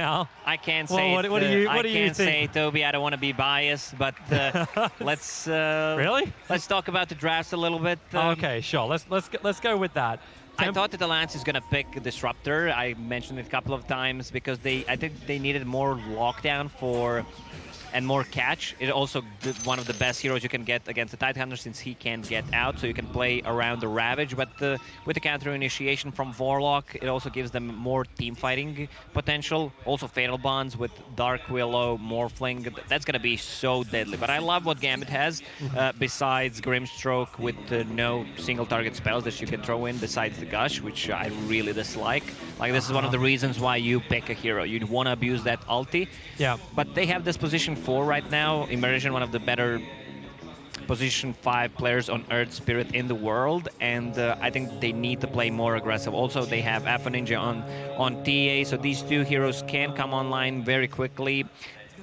now. I can't Well, say. what do you I can't say, think? Toby. I don't want to be biased, but let's Really? let's talk about the drafts a little bit. Okay, sure. Let's go with that. I thought that the Lance is gonna pick Disruptor. I mentioned it a couple of times because I think they needed more lockdown and more catch. It also one of the best heroes you can get against the Tidehunter since he can't get out, so you can play around the Ravage. But with the counter initiation from Warlock, it also gives them more team fighting potential. Also Fatal Bonds with Dark Willow, Morphling. That's gonna be so deadly. But I love what Gambit has besides Grimstroke with no single target spells that you can throw in besides the Gush, which I really dislike. Like this is one of the reasons why you pick a hero. You want to abuse that ulti. Yeah. But they have this position 4 right now. Immersion, one of the better position 5 players on Earth Spirit in the world, and I think they need to play more aggressive. Also, they have Alpha Ninja on TA, so these two heroes can come online very quickly.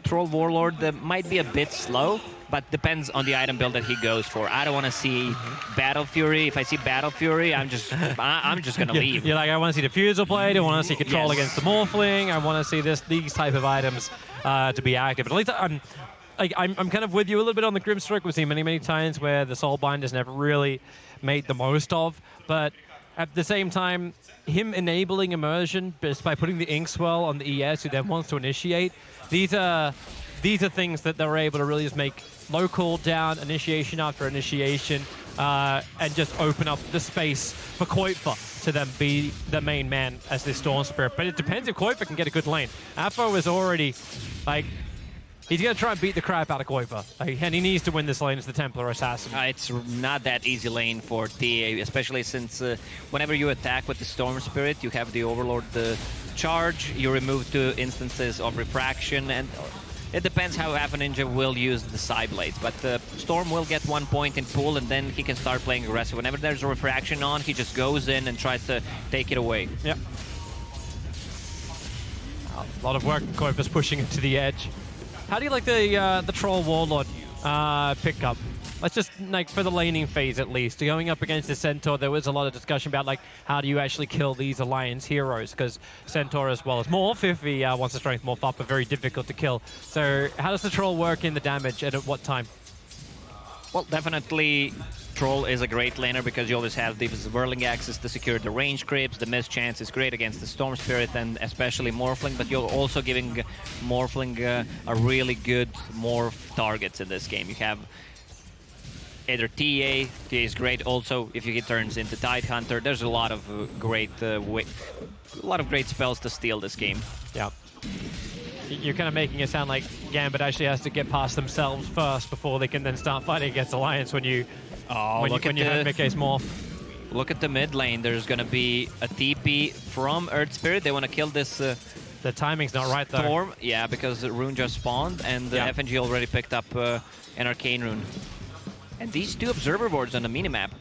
Troll Warlord might be a bit slow, but depends on the item build that he goes for. I don't want to see Battle Fury. If I see Battle Fury, I'm just gonna leave. You're like, I want to see Diffusal played. I want to see Control against the Morphling. I want to see these type of items to be active. But at least I'm kind of with you a little bit on the Grimstroke. We've seen many times where the Soulbind is never really made the most of, but at the same time, him enabling immersion just by putting the Inkswell on the ES, who then wants to initiate, these are things that they're able to really just make low cooldown, initiation after initiation, and just open up the space for Koifa to then be the main man as this Storm Spirit. But it depends if Koifa can get a good lane. Apo is already, like, he's going to try and beat the crap out of Koifa. And he needs to win this lane as the Templar Assassin. It's not that easy lane for TA, especially since whenever you attack with the Storm Spirit, you have the Overlord charge, you remove 2 instances of refraction, and it depends how Alpha Ninja will use the side blades. But Storm will get 1 point in pool, and then he can start playing aggressive. Whenever there's a refraction on, he just goes in and tries to take it away. Yep. A lot of work. Koifa's pushing it to the edge. How do you like the Troll Warlord pickup? Let's just, like, for the laning phase at least, going up against the Centaur, there was a lot of discussion about, like, how do you actually kill these Alliance heroes? Because Centaur, as well as Morph, if he wants to strength Morph up, are very difficult to kill. So how does the Troll work in the damage, and at what time? Well, definitely Troll is a great laner because you always have these whirling axes to secure the range creeps. The miss chance is great against the Storm Spirit and especially Morphling, but you're also giving Morphling a really good morph targets in this game. You have either TA is great. Also, if he turns into Tidehunter, there's a lot of great spells to steal this game. Yeah. You're kind of making it sound like Gambit actually has to get past themselves first before they can then start fighting against Alliance when you have mid-case Morph. Look at the mid lane. There's going to be a TP from Earth Spirit. They want to kill this the timing's not right, though. Storm. Yeah, because the rune just spawned, and the FNG already picked up an Arcane rune. And these 2 Observer boards on the minimap,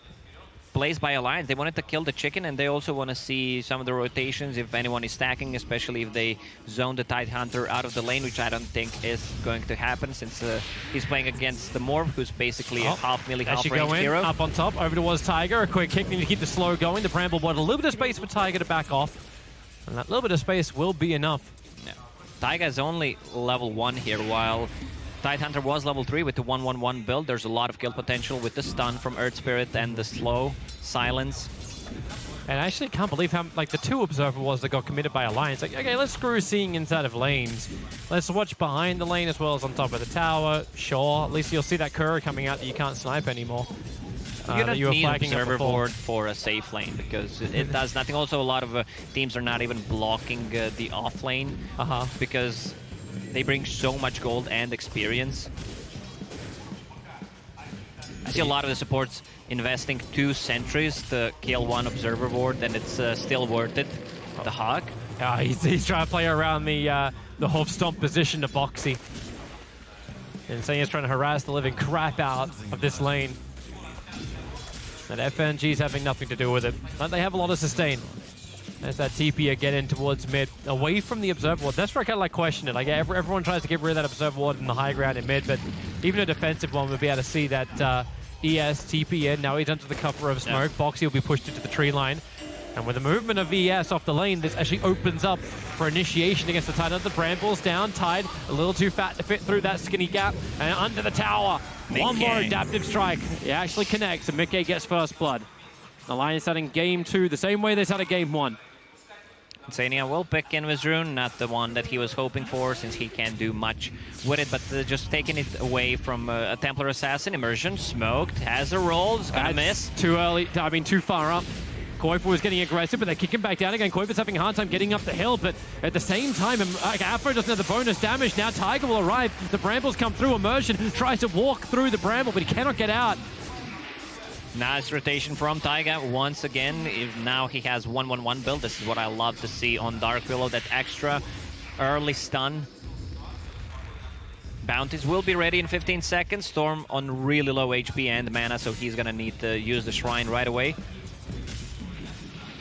placed by Alliance, they wanted to kill the chicken, and they also want to see some of the rotations if anyone is stacking, especially if they zone the Tidehunter out of the lane, which I don't think is going to happen since he's playing against the Morph, who's basically a half melee, half range hero. Up on top, over towards Tiger, a quick kick, need to keep the slow going. The Bramble Board, a little bit of space for Tiger to back off, and that little bit of space will be enough. Yeah. Tiger is only level 1 here, while Tidehunter was level 3 with the 1-1-1 build. There's a lot of kill potential with the stun from Earth Spirit and the slow silence. And I actually can't believe how, like, the 2 Observer Wars that got committed by Alliance. Like, okay, let's screw seeing inside of lanes. Let's watch behind the lane as well as on top of the tower. Sure, at least you'll see that Kura coming out that you can't snipe anymore. You don't need an Observer Board for a safe lane because it does nothing. Also, a lot of teams are not even blocking the off lane because they bring so much gold and experience. I see a lot of the supports investing 2 sentries to kill 1 Observer Board, and it's still worth it. The Hawk. Yeah, he's trying to play around the Hoof Stomp position to Boxy. And saying he's trying to harass the living crap out of this lane. And FNG's having nothing to do with it. But they have a lot of sustain. There's that TP again in towards mid, away from the Observer Ward. That's where I kind of like question it. Like everyone tries to get rid of that Observer Ward in the high ground in mid, but even a defensive one would be able to see that ES TP in. Now he's under the cover of smoke. Boxy will be pushed into the tree line. And with the movement of VS off the lane, this actually opens up for initiation against the Titan. The Brambles down, Tide a little too fat to fit through that skinny gap. And under the tower, one more adaptive strike. It actually connects, and Mickey gets first blood. Alliance starting game 2 the same way they started game 1. Insania will pick Invis Rune, not the one that he was hoping for since he can't do much with it, but just taking it away from a Templar Assassin. Immersion, smoked, has a roll, it's gonna miss. Too early, I mean too far up. Koifu was getting aggressive, but they kick him back down again. Koifu's having a hard time getting up the hill, but at the same time, Afro doesn't have the bonus damage. Now Tiger will arrive. The Brambles come through. Immersion tries to walk through the Bramble, but he cannot get out. Nice rotation from Taiga once again. Now he has 1-1-1 build. This is what I love to see on Dark Willow, that extra early stun. Bounties will be ready in 15 seconds. Storm on really low HP and mana, so he's gonna need to use the Shrine right away.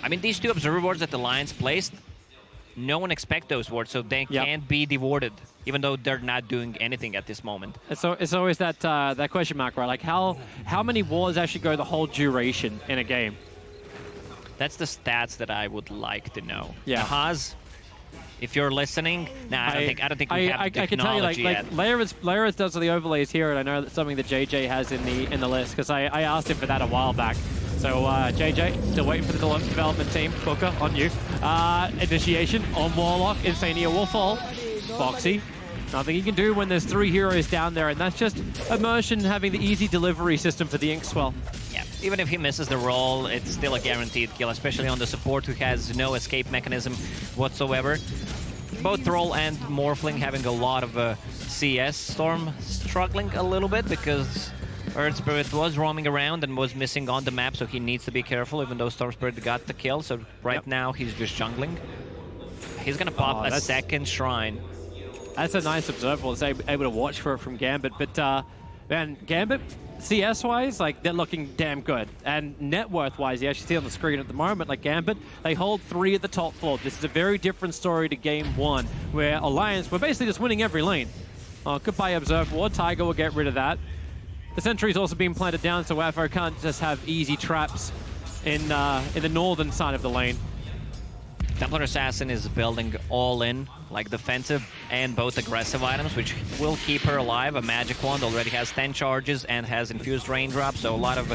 I mean, these two observer wards that the Lions placed, no one expect those wards, so they can't be dewarded, even though they're not doing anything at this moment. So it's always that that question mark, right? Like how many wards actually go the whole duration in a game? That's the stats that I would like to know. Yeah. Haas, if you're listening, I don't think we have the technology I can tell you, like Layers does the overlays here, and I know that's something that JJ has in the list because I asked him for that a while back. So JJ, still waiting for the development team. Booker, on you. Initiation on Warlock. Insania will fall. Boxy, nothing he can do when there's 3 heroes down there, and that's just Immersion having the easy delivery system for the Inkswell. Yeah, even if he misses the roll, it's still a guaranteed kill, especially on the support who has no escape mechanism whatsoever. Both Troll and Morphling having a lot of CS. Storm struggling a little bit because Earth Spirit was roaming around and was missing on the map, so he needs to be careful, even though Storm Spirit got the kill. So right now, he's just jungling. He's going to pop a second Shrine. That's a nice observable to able to watch for it from Gambit. But, man, Gambit, CS-wise, like, they're looking damn good. And net worth-wise, you actually see on the screen at the moment, like Gambit, they hold 3 at the top floor. This is a very different story to game 1, where Alliance were basically just winning every lane. Oh, goodbye, Observe Ward. Tiger will get rid of that. The sentry's also being planted down, so Afro can't just have easy traps in the northern side of the lane. Templar Assassin is building all in, like defensive and both aggressive items, which will keep her alive. A Magic Wand already has 10 charges and has infused raindrops, so a lot of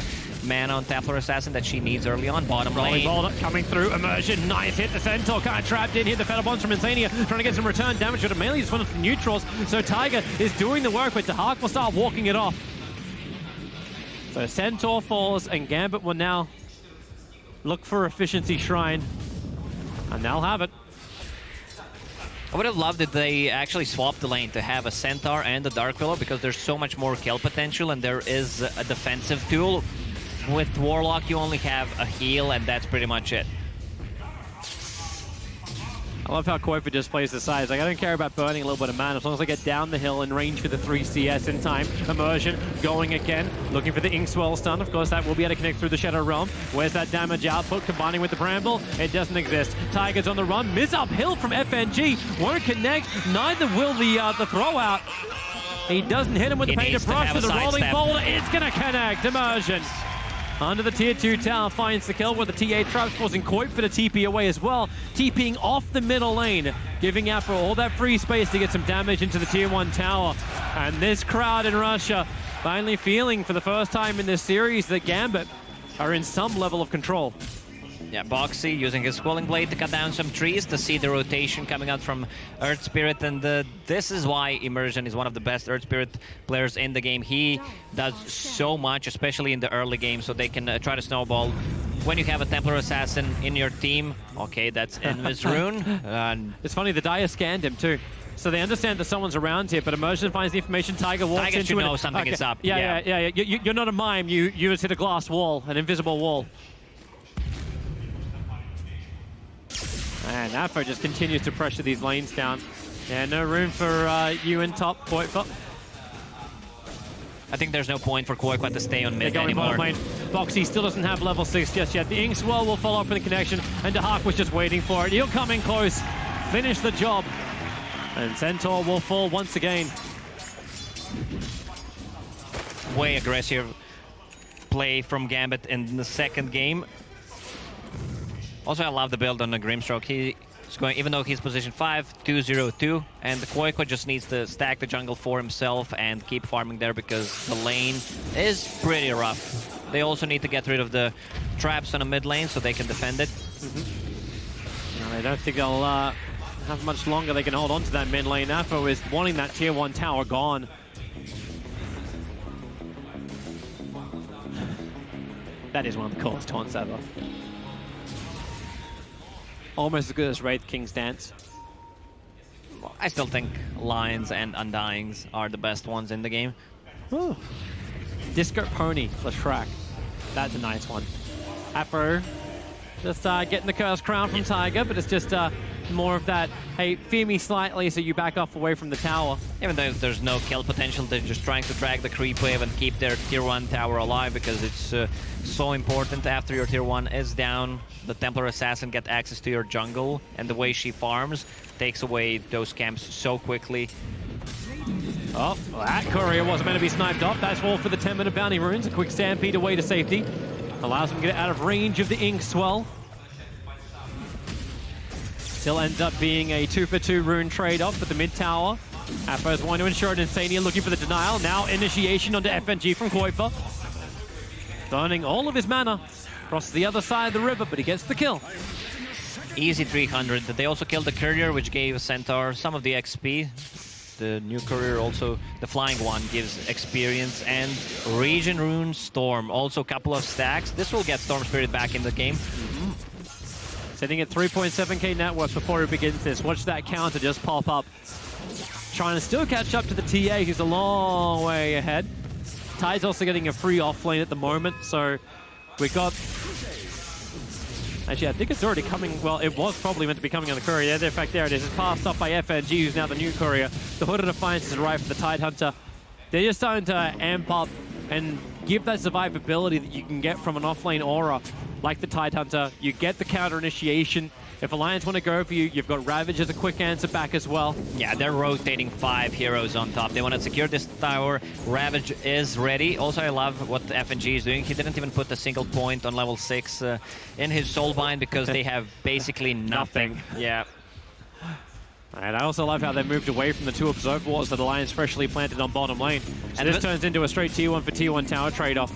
mana on Templar Assassin that she needs early on. Bottom lane. Boulder coming through, Immersion, nice hit. The Centaur kind of trapped in here. The Feather Bonds from Insania trying to get some return damage, but mainly just one of the neutrals. So Tiger is doing the work, but Dahak will start walking it off. So Centaur falls, and Gambit will now look for Efficiency Shrine. And they'll have it. I would have loved if they actually swapped the lane to have a Centaur and a Dark Willow, because there's so much more kill potential and there is a defensive tool. With Warlock, you only have a heal, and that's pretty much it. I love how Koifu just plays the sides. Like, I don't care about burning a little bit of mana as long as I get down the hill in range for the 3 CS in time. Immersion going again, looking for the Inkswell stun. Of course, that will be able to connect through the Shadow Realm. Where's that damage output combining with the Bramble? It doesn't exist. Tiger's on the run. Miss uphill from FNG. Won't connect. Neither will the throw out. He doesn't hit him with the Painted Brush with the Rolling Boulder. It's going to connect. Immersion under the tier 2 tower finds the kill with the TA traps, forcing Koifu to TP away as well. TPing off the middle lane, giving Afro all that free space to get some damage into the tier 1 tower. And this crowd in Russia finally feeling for the first time in this series that Gambit are in some level of control. Yeah, Boxy using his Squalling Blade to cut down some trees to see the rotation coming out from Earth Spirit, and this is why Immersion is one of the best Earth Spirit players in the game. He does so much, especially in the early game, so they can try to snowball. When you have a Templar Assassin in your team, okay, that's Invis Rune. It's funny, the Dire scanned him too. So they understand that someone's around here, but Immersion finds the information. Tiger walks into it. know something is up. Yeah. You're not a mime. You just hit a glass wall, an invisible wall. And Afro just continues to pressure these lanes down. Yeah, no room for you in top. Koifu. I think there's no point for Koifu to stay on mid anymore. Lane. Boxy still doesn't have level 6 just yet. The Inkswell will follow up with the connection, and Dahak was just waiting for it. He'll come in close, finish the job, and Centaur will fall once again. Way aggressive play from Gambit in the second game. Also, I love the build on the Grimstroke. He's going, even though he's position 5, 2-0-2, and the Koiko just needs to stack the jungle for himself and keep farming there because the lane is pretty rough. They also need to get rid of the traps on the mid lane so they can defend it. No, I don't think they'll have much longer they can hold on to that mid lane. Afo is wanting that tier 1 tower gone. That is one of the coolest taunts ever. Almost as good as Wraith King's dance. Well, I still think Lions and Undyings are the best ones in the game. Ooh. Disco Pony, let's track. That's a nice one. Afro just getting the Curse Crown from Tiger, but it's just more of that, hey, fear me slightly so you back off away from the tower. Even though there's no kill potential, they're just trying to drag the creep wave and keep their tier 1 tower alive because it's so important. After your tier 1 is down, the Templar Assassin get access to your jungle, and the way she farms takes away those camps so quickly. Oh, well, that courier wasn't meant to be sniped off. That's all for the 10-minute bounty runes. A quick stampede away to safety. Allows him to get out of range of the Ink Swell. Still ends up being a 2-for-2 rune trade-off at the mid tower. Afo's wanting to ensure it. Insania looking for the denial. Now initiation onto FNG from Koifa. Burning all of his mana. Crosses the other side of the river, but he gets the kill. Easy 300. They also killed the courier, which gave Centaur some of the XP. The new courier also, the flying one, gives experience, and Region Rune Storm, also a couple of stacks. This will get Storm Spirit back in the game. Sitting at 3.7k net worth before he begins this. Watch that counter just pop up. Trying to still catch up to the TA, who's a long way ahead. Ty's also getting a free offlane at the moment, so we got... Actually, I think it's already coming. Well, it was probably meant to be coming on the courier. In fact, there it is. It's passed off by FNG, who's now the new courier. The Hood of Defiance has arrived for the Tide Hunter. They're just starting to amp up and give that survivability that you can get from an offlane aura like the Tide Hunter. You get the counter initiation. If Alliance want to go for you, you've got Ravage as a quick answer back as well. Yeah, they're rotating 5 heroes on top. They want to secure this tower. Ravage is ready. Also, I love what FNG is doing. He didn't even put a single point on level 6 in his Soulbind because they have basically nothing. Yeah. And I also love how they moved away from the 2 Observer Walls that Alliance freshly planted on bottom lane. And this turns into a straight T1 for T1 tower trade-off.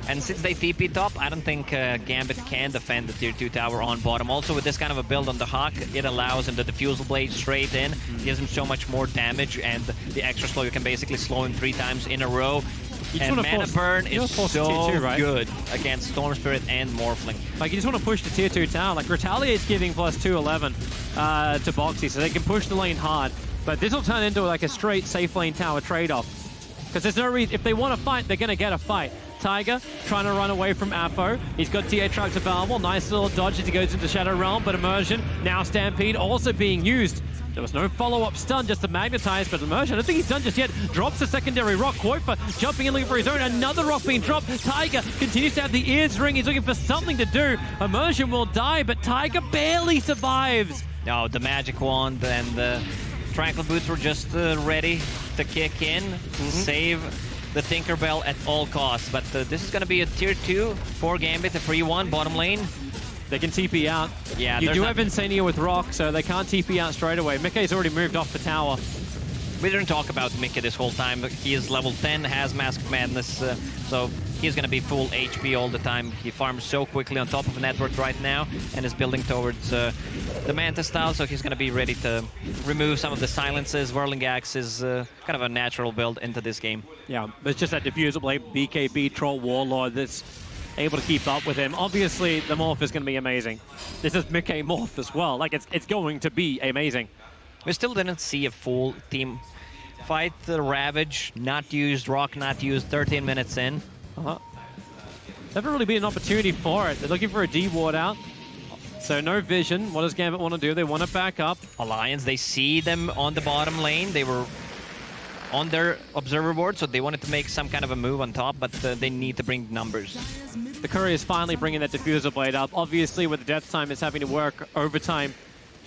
And since they TP top, I don't think Gambit can defend the tier 2 tower on bottom. Also, with this kind of a build on the Hawk, it allows him the Diffusal Blade straight in, gives him so much more damage, and the extra slow, you can basically slow him 3 times in a row. And Mana Burn is so good against Storm Spirit and Morphling. Like, you just want to push the tier 2 tower. Like, Retaliate's giving plus 211 to Boxy, so they can push the lane hard. But this will turn into like a straight safe lane tower trade-off. Because there's no reason, if they want to fight, they're going to get a fight. Tiger trying to run away from Afo. He's got TA traps available. Nice little dodge as he goes into Shadow Realm, but Immersion, now Stampede also being used. There was no follow-up stun, just to magnetize, but Immersion, I don't think he's done just yet. Drops a secondary rock. Koifa jumping in looking for his own. Another rock being dropped. Tiger continues to have the ears ring. He's looking for something to do. Immersion will die, but Tiger barely survives. No, the Magic Wand and the Tranquil Boots were just ready to kick in, save the Tinkerbell at all costs. But this is going to be a tier 2 for Gambit, a free 1 bottom lane. They can TP out. Yeah, you do have Insania with Rock, so they can't TP out straight away. Mickey's already moved off the tower. We didn't talk about Mickey this whole time. He is level 10, has Mask of Madness, so he's going to be full HP all the time. He farms so quickly on top of the network right now and is building towards the Manta style, so he's going to be ready to remove some of the silences. Whirling Axe is kind of a natural build into this game. Yeah, there's just that Diffusal Blade, BKB, Troll Warlord that's able to keep up with him. Obviously, the Morph is going to be amazing. This is Mickey Morph as well. Like, it's going to be amazing. We still didn't see a full team fight. The Ravage not used, Rock not used, 13 minutes in. Never really been an opportunity for it. They're looking for a D ward out. So no vision. What does Gambit want to do? They want to back up. Alliance, they see them on the bottom lane. They were on their observer board, so they wanted to make some kind of a move on top, but they need to bring numbers. The Courier is finally bringing that Diffuser Blade up. Obviously, with the Death Time, it's having to work overtime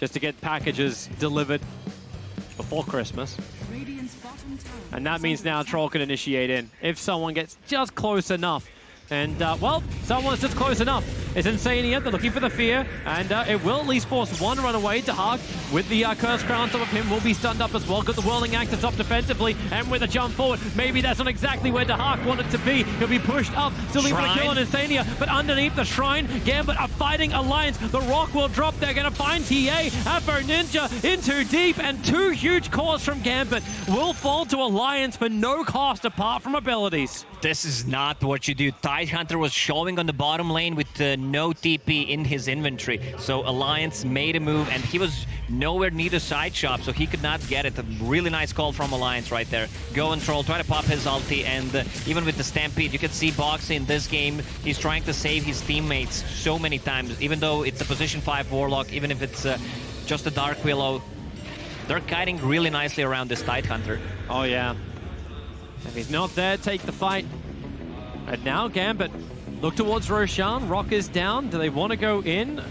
just to get packages delivered before Christmas. And that means now Troll can initiate in if someone gets just close enough. And, well, someone's just close enough. is Insania. They're looking for the fear, and it will at least force one run away. Dahak with the Curse Crown on top of him will be stunned up as well. Got the Whirling Axis up defensively, and with a jump forward, maybe that's not exactly where Dahak wanted to be. He'll be pushed up, still able to kill on Insania, but underneath the Shrine, Gambit are fighting Alliance. The rock will drop. They're going to find TA. Afro Ninja in too deep, and two huge cores from Gambit will fall to Alliance for no cost apart from abilities. This is not what you do. Tidehunter was showing on the bottom lane with no TP in his inventory. So Alliance made a move, and he was nowhere near the side shop, so he could not get it. A really nice call from Alliance right there. Go and Troll, try to pop his ulti, and even with the Stampede, you can see Boxy in this game, he's trying to save his teammates so many times, even though it's a position 5 Warlock, even if it's just a Dark Willow. They're kiting really nicely around this Tidehunter. Oh yeah. If he's not there, take the fight. And now Gambit look towards Roshan. Rock is down. Do they want to go in?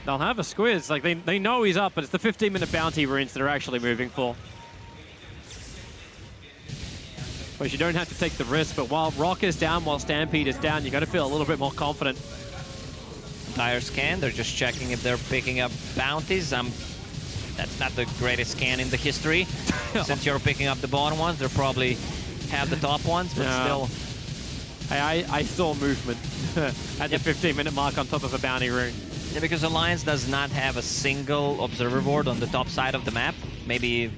They'll have a squiz. Like they know he's up, but it's the 15-minute bounty runes they're actually moving for. But you don't have to take the risk. But while Rock is down, while Stampede is down, you got to feel a little bit more confident. Entire scan. They're just checking if they're picking up bounties. That's not the greatest scan in the history. Since you're picking up the bottom ones, they're probably have the top ones, but still. I saw movement at the 15-minute mark on top of a bounty rune. Yeah, because Alliance does not have a single observer board on the top side of the map. Maybe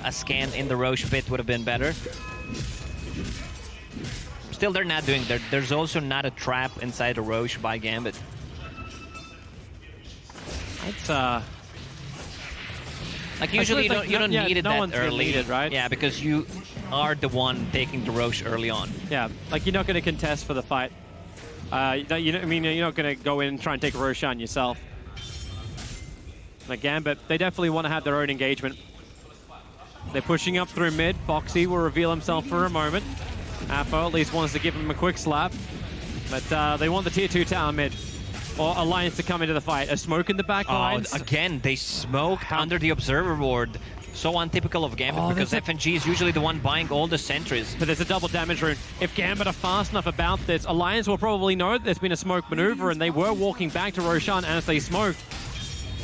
a scan in the Roche pit would have been better. Still, they're not doing that. There's also not a trap inside the Roche by Gambit. It's like usually you don't need it that early, need it, right? Yeah, because you are the one taking the Roche early on. Yeah, like you're not going to contest for the fight. I mean, you're not going to go in and try and take a Roshan yourself. Like Gambit, they definitely want to have their own engagement. They're pushing up through mid. Boxy will reveal himself for a moment. Afo at least wants to give him a quick slap, but they want the tier 2 tower mid. Or Alliance to come into the fight. A smoke in the back lines. Again, they smoke under the observer board. So untypical of Gambit, because FNG is usually the one buying all the sentries. But there's a double damage rune. If Gambit are fast enough about this, Alliance will probably know there's been a smoke maneuver, and they were walking back to Roshan as they smoked.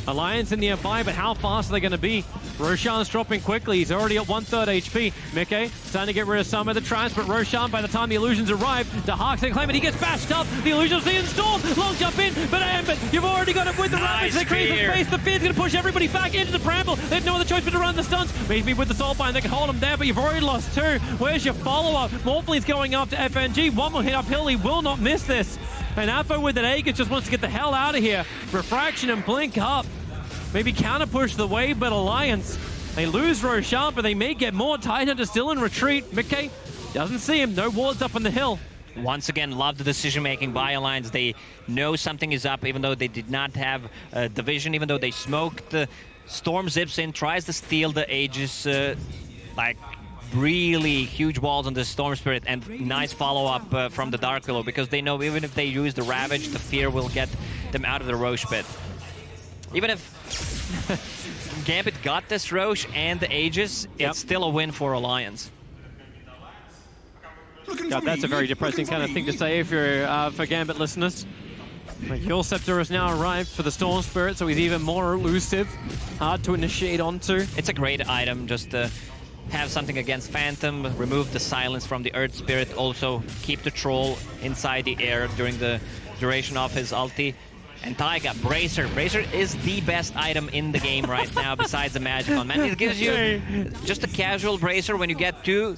Alliance in nearby, but how fast are they going to be? Roshan's dropping quickly. He's already at 1/3 HP. Mickey starting to get rid of some of the traps, but Roshan, by the time the illusions arrive, Dahak's going to claim it. He gets bashed up. The illusions see installed. Long jump in, but Ambit, you've already got it with the Ravage. They create the space. The Fear's going to push everybody back into the Bramble. They have no other choice but to run the stuns. Maybe with the Soulbind, they can hold him there, but you've already lost 2. Where's your follow-up? Morphling's going up to FNG. One more hit uphill. He will not miss this. And Afo with an Aegis just wants to get the hell out of here. Refraction and blink up. Maybe counter-push the wave, but Alliance, they lose Roshan, but they may get more. Tidehunter still in retreat. Mickey doesn't see him. No wards up on the hill. Once again, love the decision-making by Alliance. They know something is up, even though they did not have division, even though they smoked. Storm zips in, tries to steal the Aegis, like really huge walls on the Storm Spirit, and nice follow-up from the Dark Willow, because they know even if they use the Ravage, the Fear will get them out of the Roche pit. Even if Gambit got this Roche and the Aegis, it's still a win for Alliance. God, that's a very depressing kind of thing to say if you're for Gambit listeners. Like, Heal Scepter has now arrived for the Storm Spirit, so he's even more elusive, hard to initiate onto. It's a great item just to have something against Phantom, remove the silence from the Earth Spirit, also keep the Troll inside the air during the duration of his ulti. And Taiga, Bracer. Bracer is the best item in the game right now besides the Magicon. Man, it gives you just a casual Bracer. When you get 2,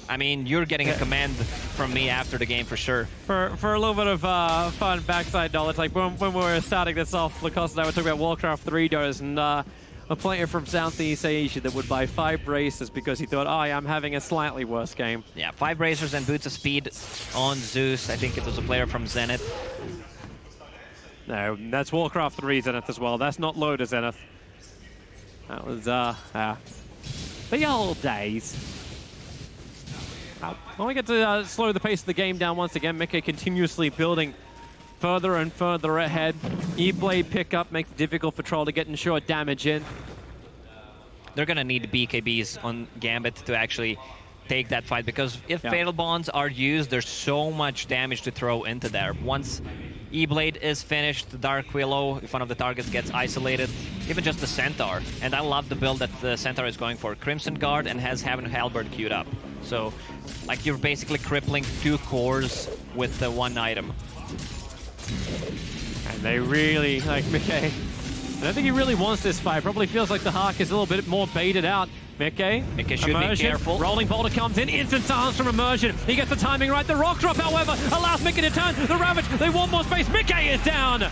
I mean, you're getting a command from me after the game for sure. For a little bit of fun backside knowledge, like when we were starting this off, Lacoste and I were talking about Warcraft 3 does, and a player from Southeast Asia that would buy 5 bracers because he thought, oh, I'm having a slightly worse game. Yeah, 5 bracers and boots of speed on Zeus. I think it was a player from Zenith. No, that's Warcraft 3 Zenith as well. That's not Loader Zenith. That was, the old days. Well, we get to slow the pace of the game down once again. Mickey continuously building further and further ahead. E-Blade pickup makes it difficult for Troll to get short damage in. They're going to need BKBs on Gambit to actually take that fight, because if Fatal Bonds are used, there's so much damage to throw into there. Once E-Blade is finished, the Dark Willow, if one of the targets gets isolated, even just the Centaur. And I love the build that the Centaur is going for. Crimson Guard and has Heaven Halberd queued up. So, like, you're basically crippling 2 cores with the 1 item. And they really, like, Mickey, I don't think he really wants this fight. Probably feels like the Hawk is a little bit more baited out. Mickey should be careful. Rolling Boulder comes in, instant silence from Immersion. He gets the timing right. The Rock Drop, however, allows Mickey to turn. The Ravage, they want more space. Mickey is down.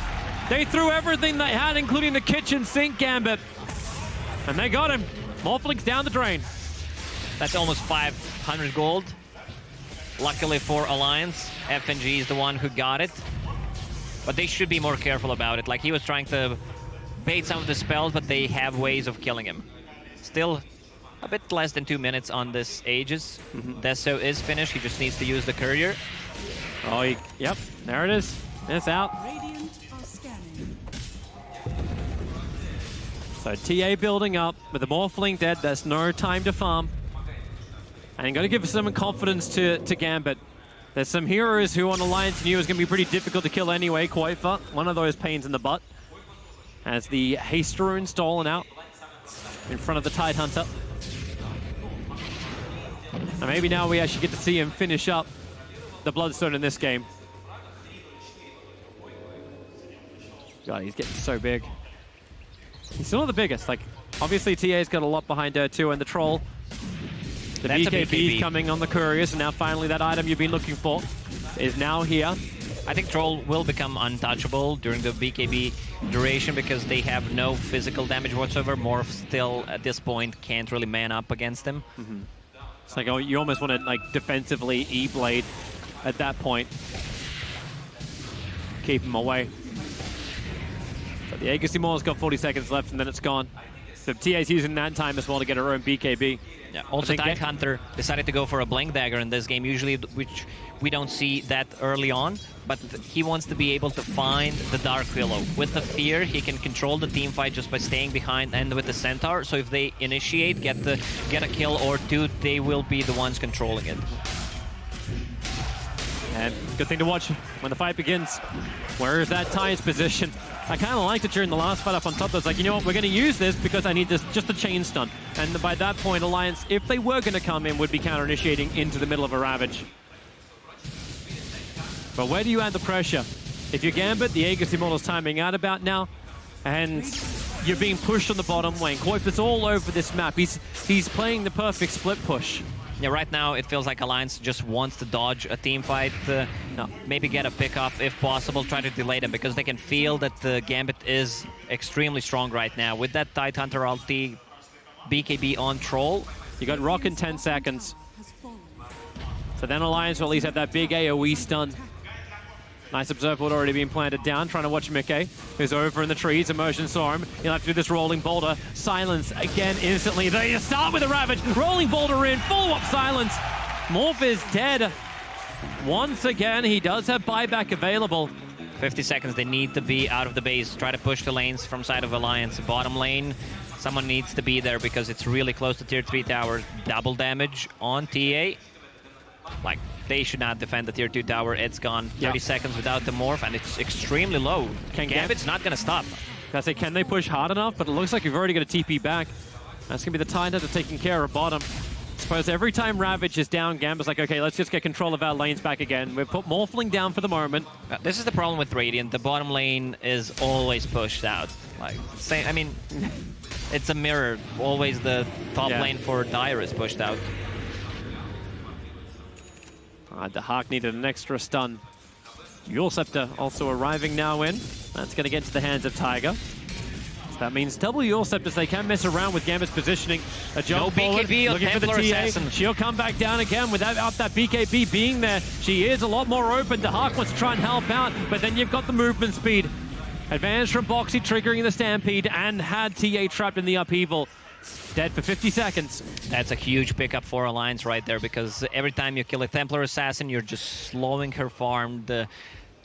They threw everything they had, including the kitchen sink Gambit. And they got him. Morphling's down the drain. That's almost 500 gold. Luckily for Alliance, FNG is the one who got it. But they should be more careful about it. Like, he was trying to bait some of the spells, but they have ways of killing him. Still a bit less than 2 minutes on this Aegis. Deso is finished. He just needs to use the courier. Oh, yep. There it is. It's out. So TA building up with the Morphling dead. There's no time to farm. And you got to give some confidence to Gambit. There's some heroes who on Alliance knew it was going to be pretty difficult to kill anyway. Koifa, one of those pains in the butt. As the Haste Rune stolen out in front of the Tidehunter. And maybe now we actually get to see him finish up the Bloodstone in this game. God, he's getting so big. He's still not the biggest. Like, obviously TA's got a lot behind her too, and the Troll. The BKB's coming on the couriers, and now finally that item you've been looking for is now here. I think Troll will become untouchable during the BKB duration because they have no physical damage whatsoever. Morph still, at this point, can't really man up against them. It's like, oh, you almost want to, like, defensively E-Blade at that point. Keep him away. But the Aegis Immortal's got 40 seconds left, and then it's gone. So TA's using that time as well to get her own BKB. Yeah. Also, Tidehunter decided to go for a Blink Dagger in this game, usually, which we don't see that early on. But he wants to be able to find the Dark Willow. With the Fear, he can control the team fight just by staying behind and with the Centaur. So if they initiate, get a kill or 2, they will be the ones controlling it. And good thing to watch when the fight begins. Where is that Tide's position? I kind of liked it during the last fight up on top. I was like, you know what, we're going to use this because I need this, just a chain stun. And by that point, Alliance, if they were going to come in, would be counter-initiating into the middle of a Ravage. But where do you add the pressure? If you're Gambit, the Aegis Immortal's timing out about now, and you're being pushed on the bottom lane. Koifa's all over this map. He's playing the perfect split push. Yeah, right now it feels like Alliance just wants to dodge a team fight, maybe get a pickup if possible, try to delay them because they can feel that the Gambit is extremely strong right now. With that Tidehunter ulti, BKB on Troll. You got Rock in 10 seconds. So then Alliance will at least have that big AoE stun. Nice Observer already being planted down, trying to watch Mickey, who's over in the trees. Immersion saw him. He'll have to do this Rolling Boulder. Silence again instantly. They start with a Ravage. Rolling Boulder in, follow-up Silence. Morph is dead. Once again, he does have buyback available. 50 seconds, they need to be out of the base. Try to push the lanes from side of Alliance. Bottom lane, someone needs to be there because it's really close to tier 3 tower. Double damage on TA. Like, they should not defend the tier 2 tower. It's gone. 30 seconds without the morph, and it's extremely low. Gambit's not going to stop. I say, can they push hard enough? But it looks like we've already got a TP back. That's going to be the Tidehunter taking care of bottom. I suppose every time Ravage is down, Gambit's like, okay, let's just get control of our lanes back again. We've put Morphling down for the moment. This is the problem with Radiant. The bottom lane is always pushed out. Like, I mean, it's a mirror. Always the top lane for Dire is pushed out. The Hawk needed an extra stun. Dual Scepter also arriving now in. That's going to get to the hands of Tiger. So that means double Dual Scepters. They can mess around with Gambit's positioning. A jump forward, looking for the TA. Assassin. She'll come back down again without that BKB being there. She is a lot more open. The Hawk wants to try and help out, but then you've got the movement speed. Advantage from Boxy triggering the Stampede and had TA trapped in the upheaval. Dead for 50 seconds. That's a huge pickup for Alliance right there because every time you kill a Templar Assassin, you're just slowing her farm.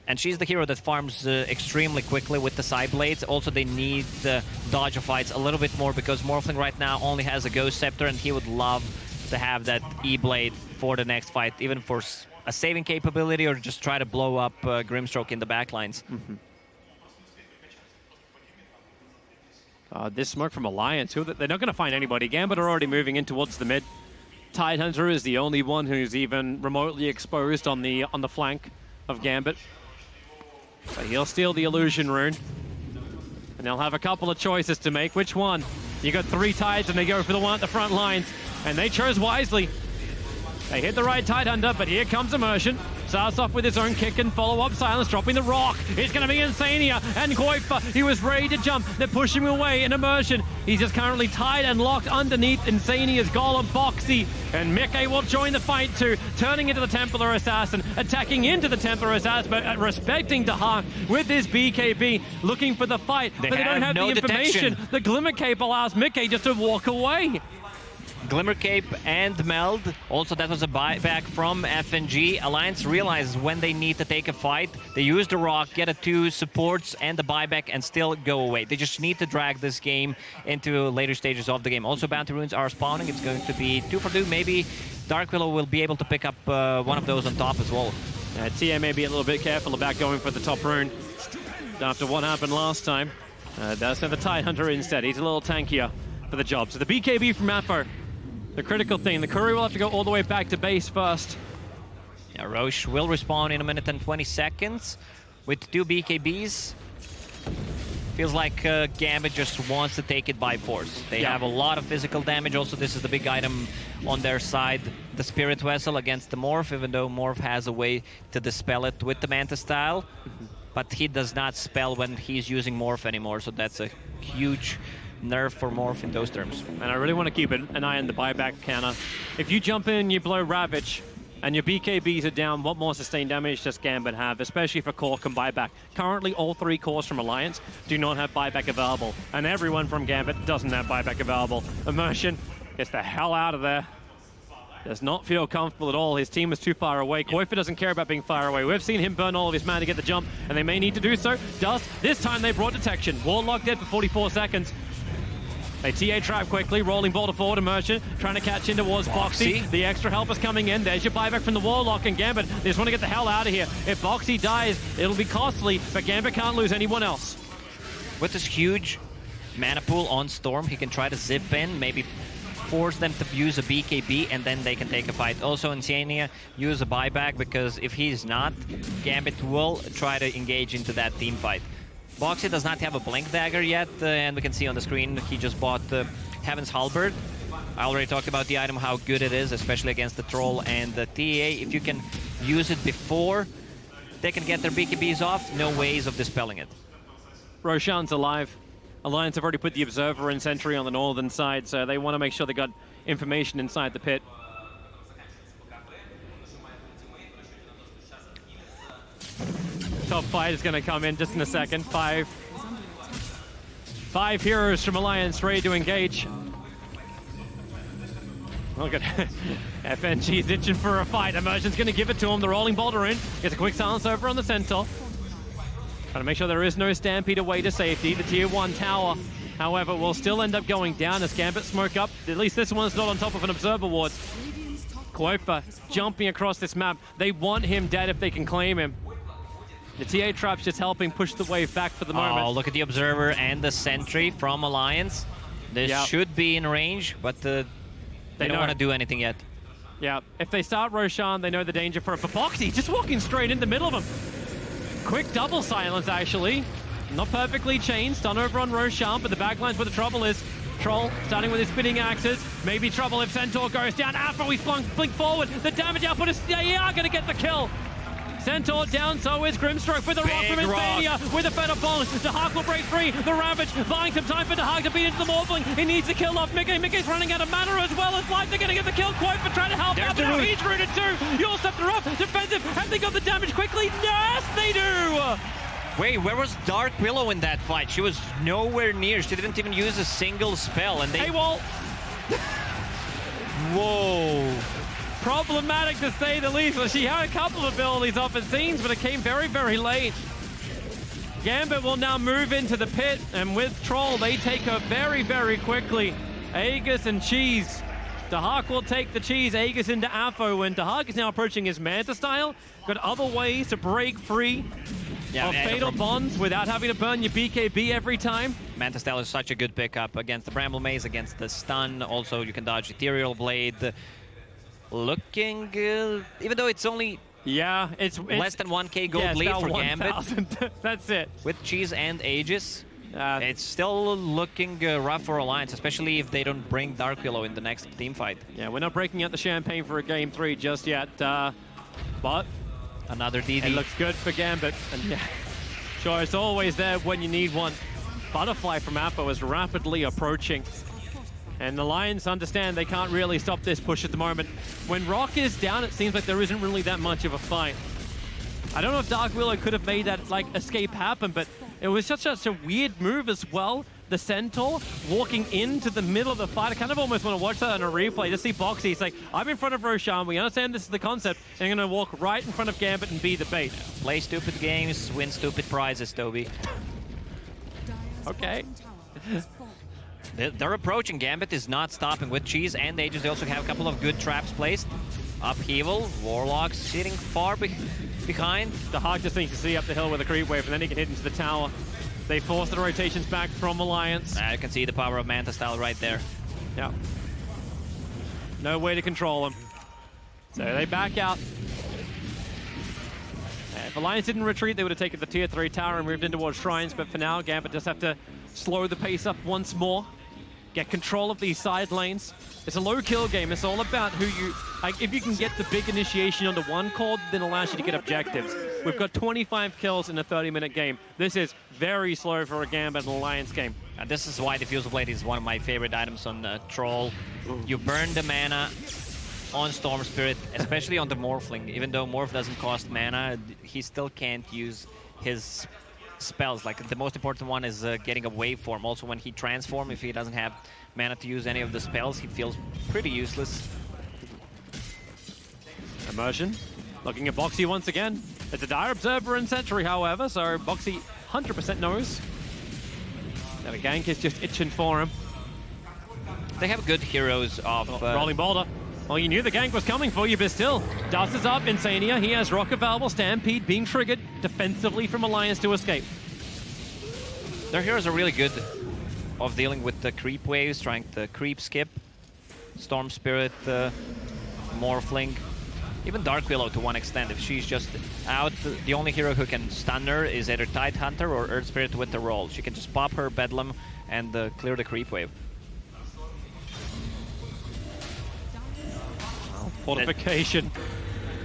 And she's the hero that farms extremely quickly with the side blades. Also, they need the dodge fights a little bit more because Morphling right now only has a Ghost Scepter and he would love to have that E-Blade for the next fight, even for a saving capability or just try to blow up Grimstroke in the backlines. This smoke from Alliance, they're not going to find anybody. Gambit are already moving in towards the mid. Tidehunter is the only one who's even remotely exposed on the flank of Gambit. But he'll steal the illusion rune. And they'll have a couple of choices to make. Which one? You got 3 Tides and they go for the one at the front lines. And they chose wisely. They hit the right Tidehunter, but here comes Immersion. Starts off with his own kick and follow-up silence, dropping the rock. It's going to be Insania and Goifa. He was ready to jump. They're pushing him away in Immersion. He's just currently tied and locked underneath Insania's Golem Boxy. And Mickey will join the fight too, turning into the Templar Assassin, attacking into the Templar Assassin, but respecting Dahak with his BKB, looking for the fight. But they don't have no the information. detection. The Glimmer Cape allows Mickey just to walk away. Glimmer Cape and Meld. Also, that was a buyback from FNG. Alliance realizes when they need to take a fight. They use the rock, get a 2 supports and the buyback, and still go away. They just need to drag this game into later stages of the game. Also, Bounty Runes are spawning. It's going to be 2 for 2. Maybe Dark Willow will be able to pick up one of those on top as well. TA may be a little bit careful about going for the top rune after what happened last time. Does have the Tidehunter instead. He's a little tankier for the job. So the BKB from Aphro. The critical thing, the Courier will have to go all the way back to base first. Yeah, Roche will respawn in 1 minute and 20 seconds with 2 BKBs. Feels like Gambit just wants to take it by force. They have a lot of physical damage. Also, this is the big item on their side, the Spirit Vessel against the Morph, even though Morph has a way to dispel it with the Manta style. But he does not spell when he's using Morph anymore, so that's a huge nerf for Morph in those terms. And I really want to keep an eye on the buyback counter. If you jump in, you blow Ravage, and your BKBs are down, what more sustained damage does Gambit have, especially if a core can buyback? Currently, all 3 cores from Alliance do not have buyback available, and everyone from Gambit doesn't have buyback available. Immersion gets the hell out of there. Does not feel comfortable at all. His team is too far away. Goifa doesn't care about being far away. We've seen him burn all of his mana to get the jump, and they may need to do so. This time they brought detection. Warlock dead for 44 seconds. They TA trap quickly, rolling boulder forward, Immersion, trying to catch in towards Boxy. The extra help is coming in. There's your buyback from the Warlock and Gambit. They just want to get the hell out of here. If Boxy dies, it'll be costly, but Gambit can't lose anyone else. With this huge mana pool on Storm, he can try to zip in, maybe force them to use a BKB, and then they can take a fight. Also, Insania use a buyback, because if he's not, Gambit will try to engage into that team fight. Boxy does not have a Blink Dagger yet, and we can see on the screen he just bought Heaven's Halberd. I already talked about the item, how good it is, especially against the Troll and the TA. If you can use it before they can get their BKBs off, no ways of dispelling it. Roshan's alive. Alliance have already put the Observer and Sentry on the northern side, so they want to make sure they got information inside the pit. Top fight is going to come in just in a second. 5 heroes from Alliance ready to engage. Look at FNG's itching for a fight. Immersion's going to give it to him. The rolling boulder in. Gets a quick silence over on the Centaur. Trying to make sure there is no Stampede away to safety. The tier 1 tower, however, will still end up going down as Gambit smoke up. At least this one's not on top of an Observer ward. Goifa jumping across this map. They want him dead if they can claim him. The TA trap's just helping push the wave back for the moment. Oh, look at the Observer and the Sentry from Alliance. This should be in range, but they don't want to do anything yet. Yeah, if they start Roshan, they know the danger for it. But Boxy just walking straight in the middle of him. Quick double silence, actually. Not perfectly chained. Stun over on Roshan, but the backline's where the trouble is. Troll starting with his spinning axes. Maybe trouble if Centaur goes down. After he's blink forward. The damage output is... They are going to get the kill. Centaur down, so is Grimstroke with a rock from Insania, with a feather ball. Dahak will break free. The Ravage buying some time for Dahak to beat into the Morphling. He needs to kill off Mickey. Mickey's running out of mana as well as life. They're going to get the kill. Goifa trying to help out, but now he's rooted too. You'll set her up. Defensive. Have they got the damage quickly? Yes, they do! Wait, where was Dark Willow in that fight? She was nowhere near. She didn't even use a single spell, and they... Hey, Walt! Whoa! Problematic to say the least. Well, she had a couple of abilities off the scenes, but it came very, very late. Gambit will now move into the pit, and with Troll, they take her very, very quickly. Aegis and Cheese Dahak will take the cheese. Aegis into Afo, and Dahak is now approaching his Manta style. Got other ways to break free of fatal bonds without having to burn your BKB every time. Manta style is such a good pickup against the Bramble Maze, against the stun. Also, you can dodge Ethereal Blade. Looking good, even though it's only it's less than 1k gold lead for Gambit. That's it. With cheese and Aegis. It's still looking rough for Alliance, especially if they don't bring Dark Willow in the next team fight. Yeah, we're not breaking out the champagne for a game 3 just yet, but another DD. It looks good for Gambit, and sure, it's always there when you need one. Butterfly from Appo is rapidly approaching, and the Lions understand they can't really stop this push at the moment. When Rock is down, it seems like there isn't really that much of a fight. I don't know if Dark Willow could have made that escape happen, but it was such a weird move as well. The Centaur walking into the middle of the fight. I kind of almost want to watch that on a replay to see Boxy. He's like, I'm in front of Roshan. We understand this is the concept. And I'm going to walk right in front of Gambit and be the bait. Play stupid games, win stupid prizes, Toby. Okay. They're approaching. Gambit is not stopping with cheese and Aegis. They also have a couple of good traps placed. Upheaval, Warlock sitting far behind. The Hawk just needs to see up the hill with a creep wave, and then he can hit into the tower. They force the rotations back from Alliance. You can see the power of Manta style right there. Yeah. No way to control him. So they back out. If Alliance didn't retreat, they would have taken the tier 3 tower and moved in towards Shrines, but for now, Gambit just have to slow the pace up once more. Get control of these side lanes. It's a low kill game. It's all about who you... if you can get the big initiation onto one cord, then it allows you to get objectives. We've got 25 kills in a 30-minute game. This is very slow for a Gambit and Alliance game. And this is why Diffusal Blade is one of my favorite items on Troll. You burn the mana on Storm Spirit, especially on the Morphling. Even though Morph doesn't cost mana, he still can't use his spells. Like, the most important one is getting a waveform. Also, when he transforms, if he doesn't have mana to use any of the spells, he feels pretty useless. Immersion. Looking at Boxy once again. It's a Dire Observer and Sentry, however, so Boxy 100% knows that a gank is just itching for him. They have good heroes of... Rolling Boulder. Well, you knew the gank was coming for you, but still. Dust is up, Insania. He has Rock available. Stampede being triggered defensively from Alliance to escape. Their heroes are really good of dealing with the creep waves, trying to creep skip. Storm Spirit, Morphling, even Dark Willow to one extent. If she's just out, the only hero who can stun her is either Tidehunter or Earth Spirit with the roll. She can just pop her Bedlam and clear the creep wave. Fortification.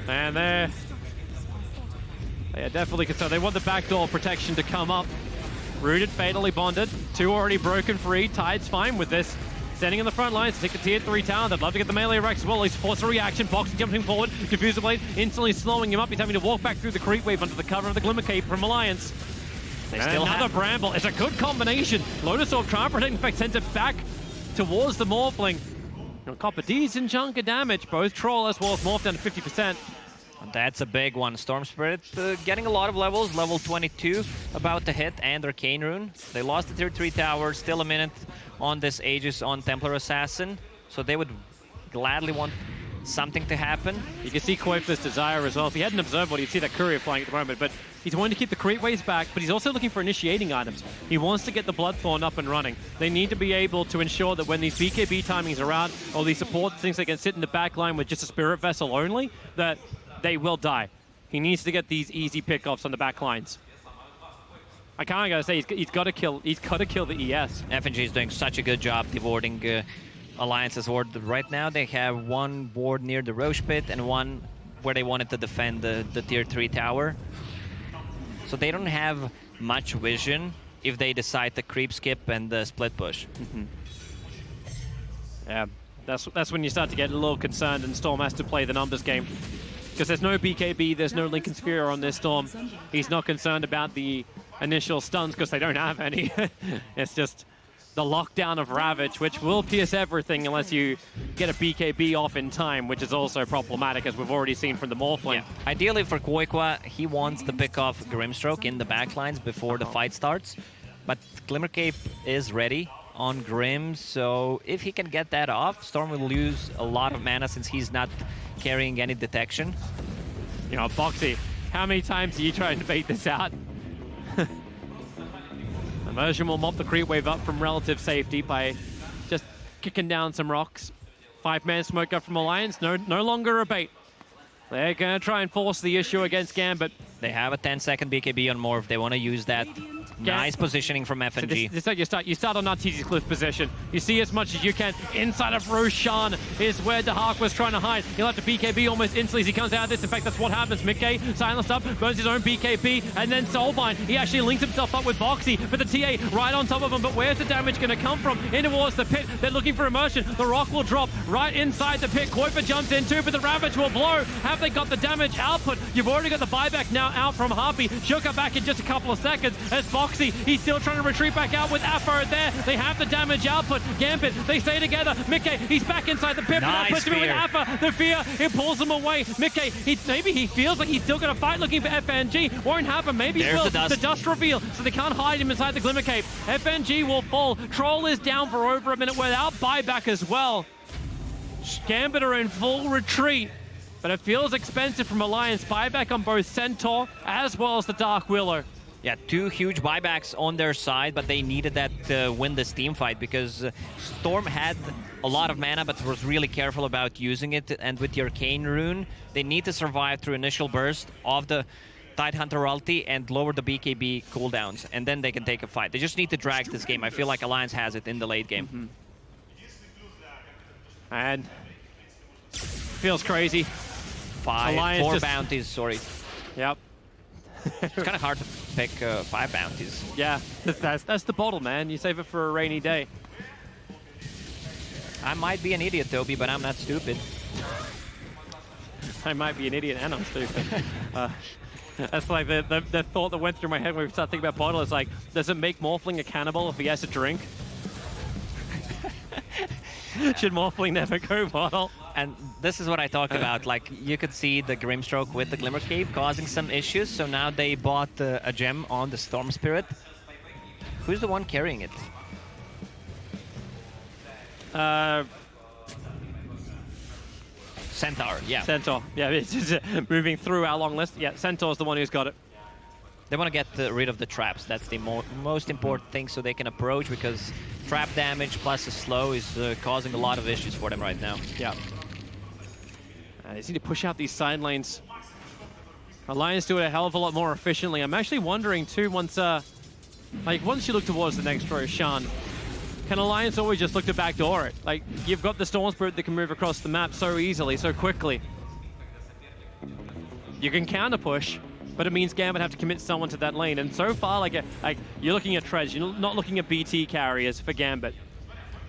And they are definitely concerned. They want the backdoor protection to come up. Rooted, fatally bonded. 2 already broken free. Tide's fine with this. Standing in the front lines to take the tier 3 tower. They'd love to get the melee Rex as well. He's forced a reaction. Boxy jumping forward. Diffusal Blade instantly slowing him up. He's having to walk back through the creep wave under the cover of the Glimmer Cape from Alliance. Another Bramble. It's a good combination. Lotus Orb trying to protect, in fact, sends it back towards the Morphling. Copper decent chunk of damage. Both Troll as well as Morph down to 50%. That's a big one. Storm Spirit getting a lot of levels. Level 22 about to hit, and Arcane Rune. They lost the tier 3 tower. Still a minute on this Aegis on Templar Assassin. So they would gladly want something to happen. You can see Koifa's desire as well. If he hadn't observed what, you'd see that courier flying at the moment. But he's wanting to keep the creep waves back, but he's also looking for initiating items. He wants to get the Bloodthorn up and running. They need to be able to ensure that when these BKB timings are out, or these support things that can sit in the back line with just a Spirit Vessel only, that they will die. He needs to get these easy pickoffs on the back lines. I kind of gotta say he's got to kill the ES. FNG is doing such a good job dewarding Alliance's ward. Right now they have one ward near the Roche Pit and one where they wanted to defend the tier 3 tower. So they don't have much vision if they decide to creep skip and split push. Yeah, that's when you start to get a little concerned, and Storm has to play the numbers game. Because there's no BKB, there's no Lincoln Sphere on this Storm. He's not concerned about the initial stuns because they don't have any. It's just the lockdown of Ravage, which will pierce everything unless you get a BKB off in time, which is also problematic, as we've already seen from the Morphling. Yeah. Ideally for Koikwa, he wants to pick off Grimstroke in the backlines before the fight starts. But Glimmer Cape is ready on Grim, so if he can get that off, Storm will lose a lot of mana since he's not carrying any detection. You know, Boxy, how many times are you trying to bait this out? Immersion will mop the creep wave up from relative safety by just kicking down some rocks. 5-man smoke up from Alliance, no longer a bait. They're going to try and force the issue against Gambit. They have a 10-second BKB on Morph. They want to use that. Nice positioning from FNG. So this is how you start on Arteezy's cliff position. You see as much as you can. Inside of Roshan is where Dahak was trying to hide. He'll have to BKB almost instantly as he comes out of this. In fact, that's what happens. Mickey silenced up, burns his own BKB, and then Soulbind. He actually links himself up with Boxy, but the TA right on top of him. But where's the damage going to come from? In towards the pit. They're looking for immersion. The rock will drop right inside the pit. Kuiper jumps in too, but the Ravage will blow. Have they got the damage output? You've already got the buyback now out from Harpy. She'll come back in just a couple of seconds as Boxy, he's still trying to retreat back out with Afro there. They have the damage output. Gambit, they stay together. Mickey, he's back inside the pit. Nice puts him in with Afro. The fear, it pulls him away. Mickey, maybe he feels like he's still going to fight looking for FNG. Won't happen. Maybe he will. The dust reveal, so they can't hide him inside the Glimmer Cape. FNG will fall. Troll is down for over a minute without buyback as well. Gambit are in full retreat, but it feels expensive from Alliance. Buyback on both Centaur as well as the Dark Willow. Yeah, 2 huge buybacks on their side, but they needed that to win this team fight because Storm had a lot of mana, but was really careful about using it. And with the Arcane Rune, they need to survive through initial burst of the Tidehunter ulti and lower the BKB cooldowns, and then they can take a fight. They just need to drag this game. I feel like Alliance has it in the late game. And feels crazy. 4 bounties, sorry. Yep. It's kind of hard to pick 5 bounties. Yeah, that's the bottle, man. You save it for a rainy day. I might be an idiot, Toby, but I'm not stupid. I might be an idiot and I'm stupid. That's like the thought that went through my head when we started thinking about bottle. Is like, does it make Morphling a cannibal if he has to drink? Should Morphling never go bottle? And this is what I talked about. Like, you could see the Grimstroke with the Glimmer Cape causing some issues. So now they bought a gem on the Storm Spirit. Who's the one carrying it? Centaur, yeah. Centaur, yeah. It's just moving through our long list. Yeah, Centaur's the one who's got it. They want to get rid of the traps. That's the most important thing, so they can approach, because trap damage plus the slow is causing a lot of issues for them right now. Yeah. They need to push out these side lanes. Alliance do it a hell of a lot more efficiently. I'm actually wondering too, once you look towards the next Roshan, can Alliance always just look to backdoor it? Like, you've got the Storm Spirit that can move across the map so easily, so quickly. You can counter push, but it means Gambit have to commit someone to that lane. And so far, like you're looking at Treads, you're not looking at BT carriers for Gambit.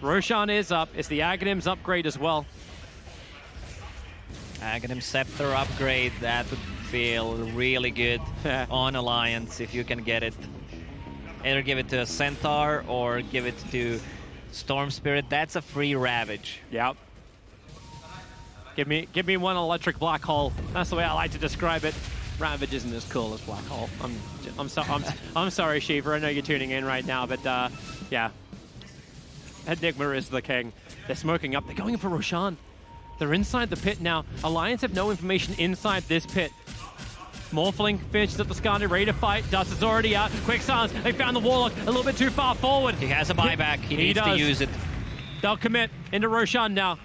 Roshan is up. It's the Aghanim's upgrade as well. Aghanim Scepter upgrade, that would feel really good on Alliance if you can get it. Either give it to a Centaur or give it to Storm Spirit. That's a free Ravage. Yep. Give me one electric black hole. That's the way I like to describe it. Ravage isn't as cool as black hole. I'm sorry, Shiva. I know you're tuning in right now, but yeah. Enigma is the king. They're smoking up. They're going for Roshan. They're inside the pit now. Alliance have no information inside this pit. Morphling finishes up the Skandi, ready to fight. Dust is already out. Quick silence. They found the Warlock a little bit too far forward. He has a buyback. He needs to use it. They'll commit into Roshan now.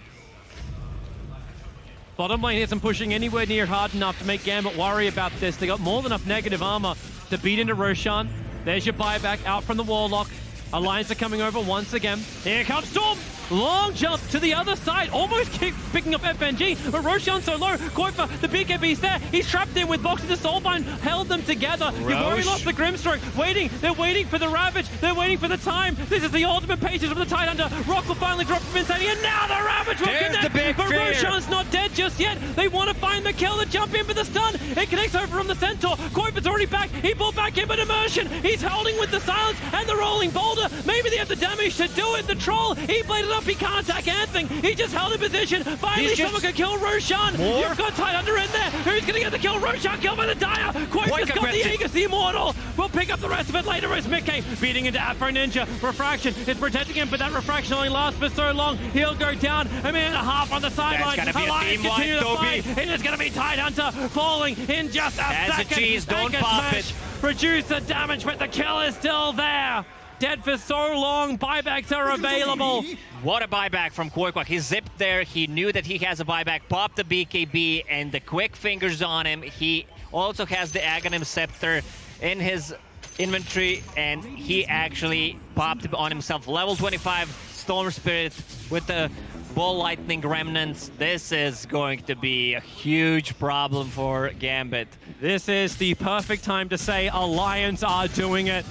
Bottom lane isn't pushing anywhere near hard enough to make Gambit worry about this. They got more than enough negative armor to beat into Roshan. There's your buyback out from the Warlock. Alliance are coming over once again. Here comes Storm. Long jump to the other side. Almost picking up FNG, but Roshan's so low. Kuiper, the BKB's there. He's trapped in with Boxy. The Soulbind held them together. You've already lost the Grimstroke. Waiting. They're waiting for the Ravage. They're waiting for the time. This is the ultimate patience of the Tidehunter. Rock will finally drop from Insanity, and now the Ravage will connect. But Roshan's not dead just yet. They want to find the kill to jump in for the stun. It connects over from the Centaur. Kuiper's already back. He pulled back in, but immersion. He's holding with the silence and the rolling boulder. Maybe they have the damage to do it. The troll, he bladed up. He can't attack anything. He just held in position. Finally, someone could kill Roshan. You've got Tidehunter in there. Who's going to get the kill? Roshan killed by the Dire. Kuiper's got the Aegis, the Immortal. We'll pick up the rest of it later as Mickey beating into Afro Ninja. Refraction is protecting him, but that Refraction only lasts for so long. He'll go down. A minute and a half on the sideline. That's gonna be a team continue wipe, to Toby. fight. It is going to be Tidehunter falling in just a As a second. cheese, don't Anchor pop smash, it. reduce the damage, but the kill is still there. Dead for so long, buybacks are available. What a buyback from Koikwa. He zipped there. He knew that he has a buyback, popped the BKB, and the quick fingers on him. He also has the Aghanim Scepter in his inventory, and he actually popped it on himself. Level 25 Storm Spirit with the Ball Lightning Remnants. This is going to be a huge problem for Gambit. This is the perfect time to say Alliance are doing it.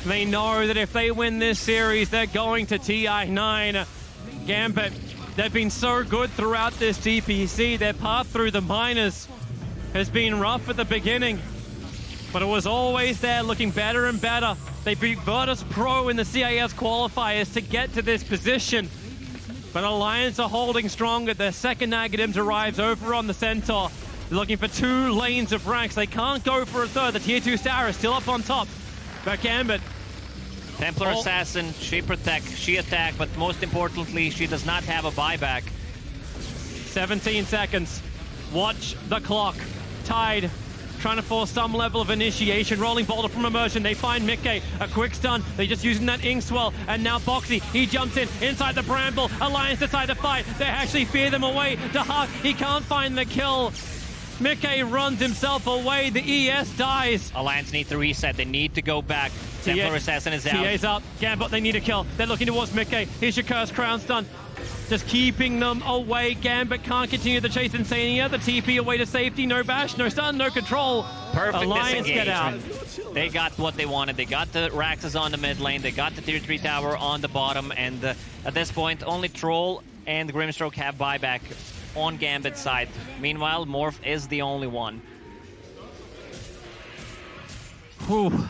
They know that if they win this series, they're going to TI9. Gambit, they've been so good throughout this DPC. Their path through the minors has been rough at the beginning, but it was always there, looking better and better. They beat Virtus Pro in the CIS qualifiers to get to this position, but Alliance are holding strong. Their second Aghanim arrives over on the Centaur. They're looking for 2 lanes of ranks. They can't go for a third. The tier 2 star is still up on top. But Gambit. Templar Assassin, she protect, she attack, but most importantly, she does not have a buyback. 17 seconds. Watch the clock. Tide trying to force some level of initiation. Rolling boulder from Immersion. They find Mickey. A quick stun. They're just using that ink swell. And now Boxy, he jumps in inside the bramble. Alliance decide to fight. They actually fear them away. Dahak, he can't find the kill. Mickey runs himself away. The ES dies. Alliance need to reset. They need to go back. Templar Assassin is out. TA's up. Gambit, they need a kill. They're looking towards Mickey. Here's your Curse Crown stun. Just keeping them away. Gambit can't continue the chase. Insania, the TP away to safety. No bash, no stun, no control. Perfect Alliance get out. They got what they wanted. They got the Raxes on the mid lane. They got the tier 3 tower on the bottom. And at this point, only Troll and Grimstroke have buyback on Gambit's side. Meanwhile, Morph is the only one. Whew.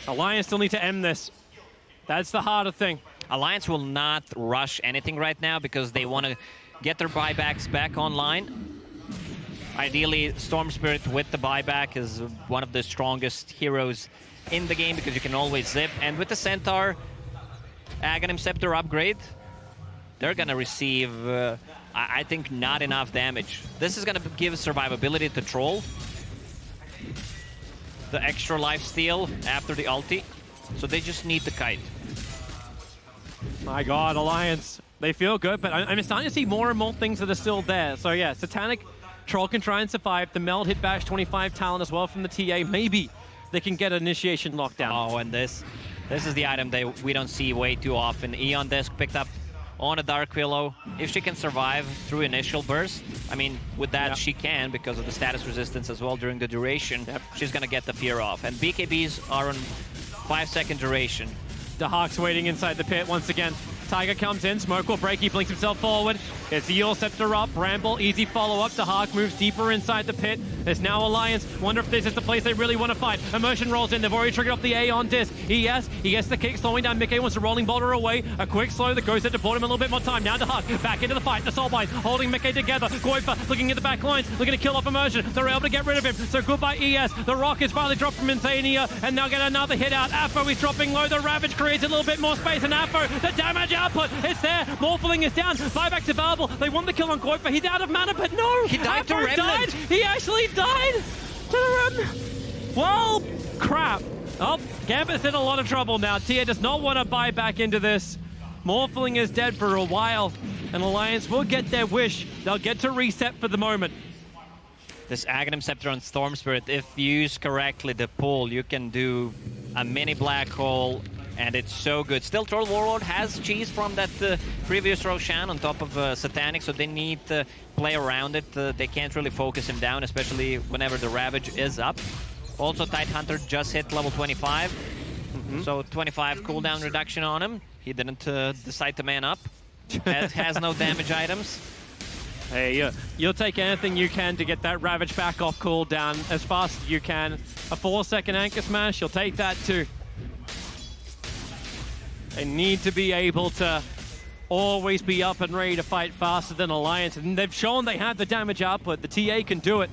Alliance still need to end this. That's the harder thing. Alliance will not rush anything right now because they want to get their buybacks back online. Ideally, Storm Spirit with the buyback is one of the strongest heroes in the game because you can always zip. And with the Centaur Aghanim Scepter upgrade, they're going to receive, I think, not enough damage. This is going to give survivability to Troll. The extra lifesteal after the ulti. So they just need the kite. My God, Alliance. They feel good, but I'm starting to see more and more things that are still there. So yeah, Satanic, Troll can try and survive. The Meld hit bash 25 talent as well from the TA. Maybe they can get initiation lockdown. Oh, and this is the item that we don't see way too often. Eon Disc picked up on a Dark Willow. If she can survive through initial burst, I mean, with that she can because of the status resistance as well during the duration. She's gonna get the fear off. And BKBs are on 5-second duration. The Hawk's waiting inside the pit once again. Tiger comes in, Smoke will break, he blinks himself forward. It's Eel Scepter up, Bramble, easy follow-up. The Hawk moves deeper inside the pit. There's now Alliance. Wonder if this is the place they really want to fight. Immersion rolls in, they've already triggered off the A on disc. ES, he gets the kick, slowing down Mickey, wants to rolling boulder away. A quick slow that goes in to board him a little bit more time. Now the Hawk, back into the fight. The Soulbind holding Mickey together. Goifa looking at the back lines, looking to kill off Immersion. They're able to get rid of him, so goodbye ES. The Rock is finally dropped from Insania, and now get another hit out. Afro is dropping low, the Ravage creates a little bit more space, and Afro, the damage output, it's there. Morphling is down, buyback's available. They want the kill on Goifa, he's out of mana, but no! He died Afro to Remnant! died. He actually died to the Remnant! Well, crap. Oh, Gambit's in a lot of trouble now. Tia does not want to buy back into this. Morphling is dead for a while, and Alliance will get their wish. They'll get to reset for the moment. This Aghanim Scepter on Storm Spirit, if used correctly, the pull, you can do a mini black hole, and it's so good. Still, Troll Warlord has cheese from that previous Roshan on top of Satanic, so they need to play around it. They can't really focus him down, especially whenever the Ravage is up. Also, Tidehunter just hit level 25, so 25 cooldown reduction on him. He didn't decide to man up. Has no damage items. Hey, you'll take anything you can to get that Ravage back off cooldown as fast as you can. A 4-second Anchor Smash, you'll take that too. They need to be able to always be up and ready to fight faster than Alliance, and they've shown they have the damage output. The TA can do it.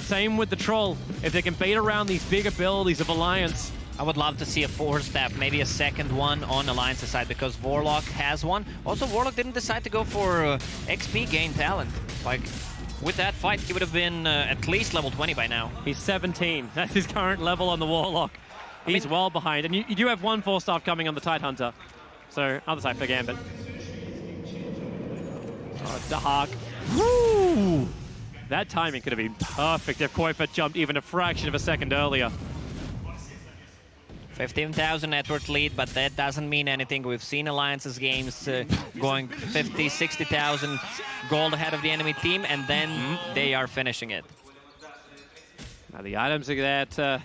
Same with the Troll. If they can bait around these big abilities of Alliance. I would love to see a 4-step, maybe a second one on Alliance's side, because Warlock has one. Also, Warlock didn't decide to go for XP gain talent. Like, with that fight, he would have been at least level 20 by now. He's 17. That's his current level on the Warlock. He's well behind. And you do have one 4-star coming on the Tidehunter. So, other side for Gambit. Oh, Dahak. Woo! That timing could have been perfect if Kuiper jumped even a fraction of a second earlier. 15,000 net worth lead, but that doesn't mean anything. We've seen Alliance's games going 50, 60,000 gold ahead of the enemy team, and then they are finishing it. Now the items are there to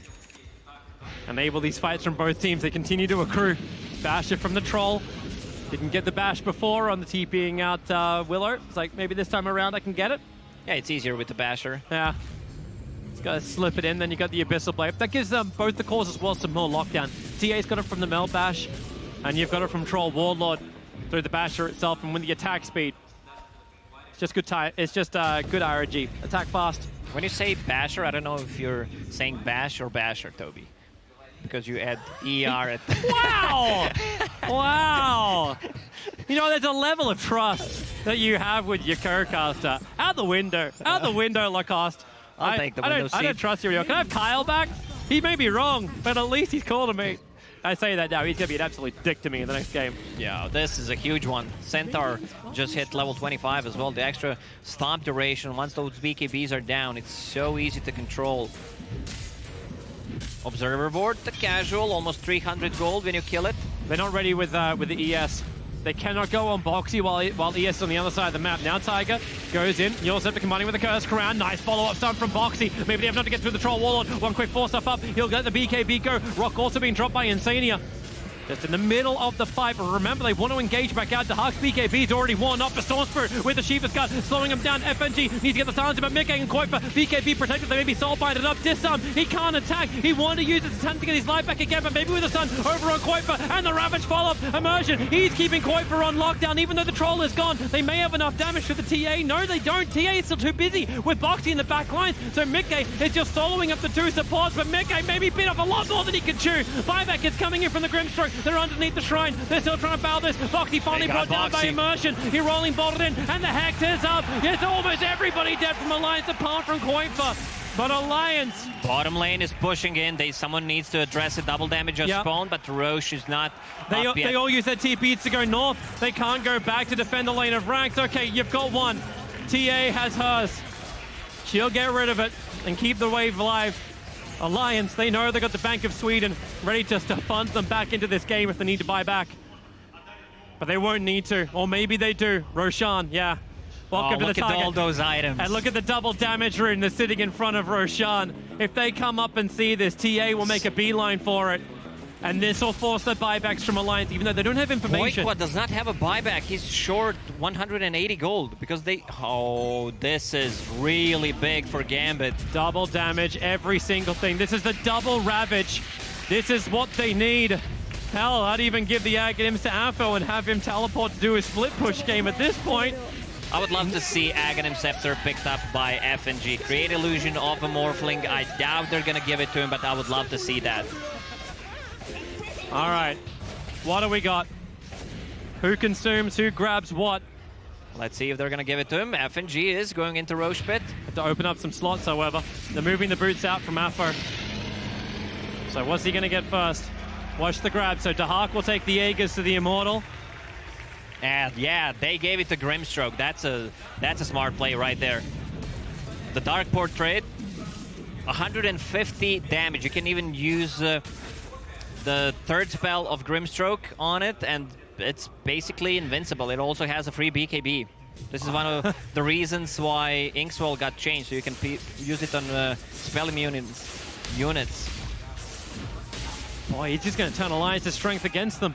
enable these fights from both teams. They continue to accrue. Basher from the Troll. Didn't get the bash before on the TPing out Willow. It's like, maybe this time around I can get it. Yeah, it's easier with the Basher. Yeah. Got to slip it in, then you got the Abyssal Blade. That gives them both the cores as well some more lockdown. TA's got it from the Mel Bash, and you've got it from Troll Warlord through the Basher itself, and with the attack speed. It's just good it's just good RNG. Attack fast. When you say Basher, I don't know if you're saying Bash or Basher, Toby. Because you add ER at... Wow! Wow! You know, there's a level of trust that you have with your co-caster. Out the window. Out the window, Lacoste. I'll take the window seat. I don't trust you anymore. Can I have Kyle back? He may be wrong, but at least he's calling me. I say that now, he's going to be an absolute dick to me in the next game. Yeah, this is a huge one. Centaur just hit level 25 as well. The extra stomp duration, once those BKBs are down, it's so easy to control. Observer board, the casual, almost 300 gold when you kill it. They're not ready with the ES. They cannot go on Boxy while ES is on the other side of the map. Now Tiger goes in. Yosef combining with the Curse Crown. Nice follow-up stun from Boxy. Maybe they have enough to get through the Troll Warlord. One quick 4-stuff up. He'll get the BKB go. Rock also being dropped by Insania. Just in the middle of the fight, but remember, they want to engage back out. Dahak's BKB's already worn up. The Storm Spirit with the Shiva's Cut, slowing him down. FNG needs to get the silencer, but Mickey and Kuiper, BKB protected. They may be soul-binded up. Disarm, he can't attack. He wanted to use his attempt to get his life back again, but maybe with the Sun over on Kuiper and the Ravage follow-up. Immersion, he's keeping Kuiper on lockdown, even though the Troll is gone. They may have enough damage for the TA. No, they don't. TA is still too busy with Boxy in the back lines, so Mickey is just soloing up the two supports, but Mickey maybe bit off a lot more than he can chew. Buyback is coming in from the Grimstroke. They're underneath the shrine. They're still trying to battle this. Boxy finally brought down by Immersion. He rolling bolted in, and the Hex is up. It's almost everybody dead from Alliance apart from Kuiper. But Alliance... Bottom lane is pushing in. Someone needs to address the double damage of spawn, but Roche is not up yet. They all use their TPs to go north. They can't go back to defend the lane of ranks. Okay, you've got one. TA has hers. She'll get rid of it and keep the wave alive. Alliance, they know they got the Bank of Sweden ready just to fund them back into this game if they need to buy back. But they won't need to, or maybe they do. Roshan, yeah. Welcome to the target. Look at all those items. And look at the double damage rune that's sitting in front of Roshan. If they come up and see this, TA will make a beeline for it. And this will force the buybacks from Alliance, even though they don't have information. Boykwa does not have a buyback. He's short 180 gold because they... Oh, this is really big for Gambit. Double damage, every single thing. This is the double Ravage. This is what they need. Hell, I'd even give the Aghanims to Afo and have him teleport to do a split push game at this point. I would love to see Aghanim Scepter picked up by FNG. Create illusion of a Morphling. I doubt they're going to give it to him, but I would love to see that. All right, what do we got? Who consumes, who grabs what? Let's see if they're going to give it to him. FNG is going into Roche Pit. Have to open up some slots, however. They're moving the boots out from Afo. So what's he going to get first? Watch the grab. So Dahak will take the Aegis to the Immortal. And yeah, they gave it to Grimstroke. That's a smart play right there. The Dark Portrait, 150 damage. You can even use the third spell of Grimstroke on it, and it's basically invincible. It also has a free BKB. This is one of the reasons why Inkswell got changed, so you can use it on spell immune units. Boy, he's just going to turn Alliance's strength against them.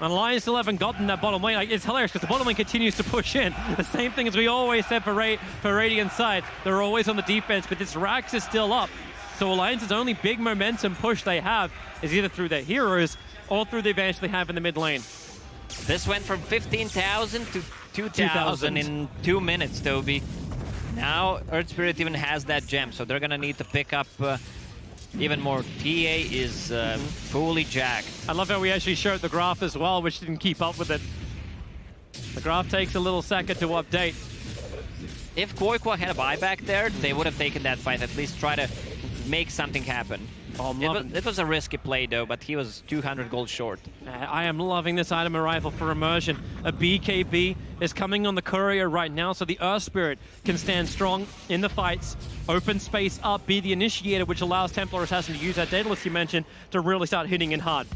And Alliance still haven't gotten that bottom lane. Like, it's hilarious because the bottom lane continues to push in. The same thing as we always said for Radiant's side. They're always on the defense, but this Rax is still up. So Alliance's only big momentum push they have is either through their heroes or through the advantage they have in the mid lane. This went from 15,000 to 2,000 in 2 minutes, Toby. Now Earth Spirit even has that gem, so they're gonna need to pick up even more. TA is fully jacked. I love how we actually showed the graph as well, which didn't keep up with it. The graph takes a little second to update. If Koikwa had a buyback there, they would have taken that fight, at least try to make something happen. Oh, I'm loving It was a risky play though, but he was 200 gold short. I am loving this item arrival for immersion. A BKB is coming on the courier right now, so the Earth Spirit can stand strong in the fights, open space up, be the initiator, which allows Templar Assassin to use that Daedalus you mentioned to really start hitting in hard.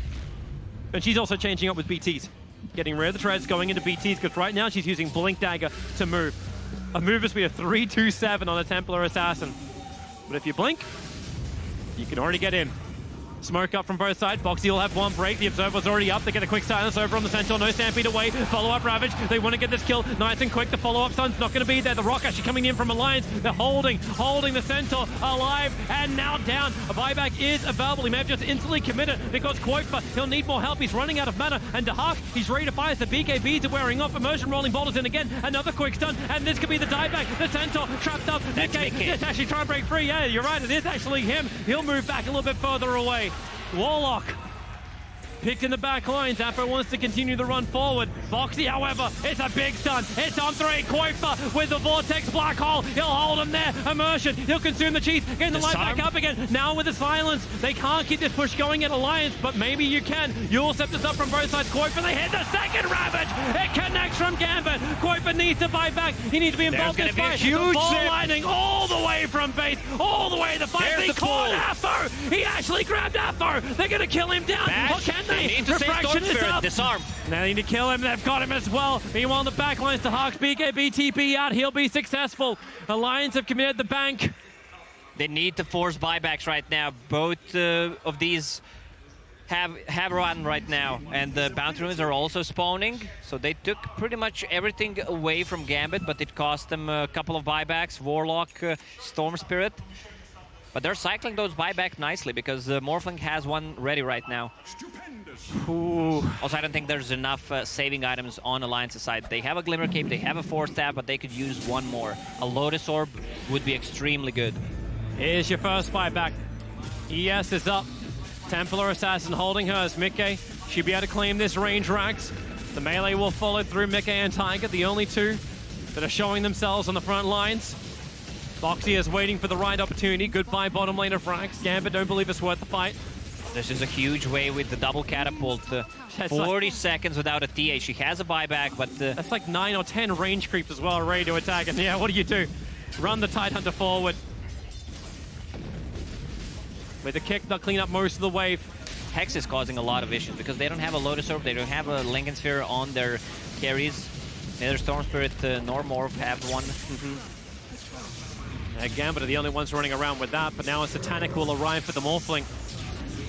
And she's also changing up with BTs. Getting rid of the treads, going into BTs, because right now she's using Blink Dagger to move. A mover speed of 327 on a Templar Assassin. But if you blink, you can already get in. Smoke up from both sides. Boxy will have one break. The Observer's already up. They get a quick silence over on the Centaur. No Stampede away. Follow-up Ravage. They want to get this kill nice and quick. The follow-up Sun's not going to be there. The Rock actually coming in from Alliance. They're holding the Centaur alive and now down. A buyback is available. He may have just instantly committed because Koikwa, he'll need more help. He's running out of mana. And Dahak, he's ready to fire. The BKBs are wearing off. Immersion rolling boulders in again. Another quick stun. And this could be the dieback. The Centaur trapped up. That's It's actually trying to break free. Yeah, you're right. It is actually him. He'll move back a little bit further away. Warlock picked in the back line. Zappo wants to continue the run forward. Boxy, however, it's a big stun. It's on 3. Koikwa with the Vortex Black Hole. He'll hold him there. Immersion. He'll consume the cheese. Getting the light back up again. Now with the silence. They can't keep this push going at Alliance, but maybe you can. You'll set this up from both sides. Koikwa, they hit the second Ravage. It connects from Gambit. Koikwa needs to fight back. He needs to be involved in this fight. Huge ball lightning all the way from base. All the way to the fight. There's They the caught pull. Afo. He actually grabbed Afo. They're going to kill him down. Or can they? Need to save Refraction Storm is Spirit. up. Disarm. Now they need to kill him. They've got him as well. Meanwhile, on the back lines to Hawks, BKB, TP out. He'll be successful. Alliance have committed the bank. They need to force buybacks right now. Both of these have run right now, and the bounty runes are also spawning. So they took pretty much everything away from Gambit, but it cost them a couple of buybacks. Warlock, Storm Spirit. But they're cycling those buyback nicely because Morphling has one ready right now. Ooh. Also, I don't think there's enough saving items on Alliance's side. They have a Glimmer Cape, they have a Force Staff, but they could use one more. A Lotus Orb would be extremely good. Here's your first buyback. ES is up. Templar Assassin holding hers. Mickey should be able to claim this range racks. The melee will follow through Mickey and Tiger, the only two that are showing themselves on the front lines. Boxy is waiting for the right opportunity. Goodbye bottom lane of Frax. Gambit don't believe it's worth the fight. This is a huge way with the double catapult. 40 seconds without a TA. She has a buyback, but... that's like 9 or 10 range creeps as well, ready to attack. And yeah, what do? Run the Tidehunter forward. With the kick, they'll clean up most of the wave. Hex is causing a lot of issues because they don't have a Lotus Orb, they don't have a Lincoln Sphere on their carries. Neither Storm Spirit nor Morph have one. Gambit are the only ones running around with that, but now a Satanic will arrive for the Morphling.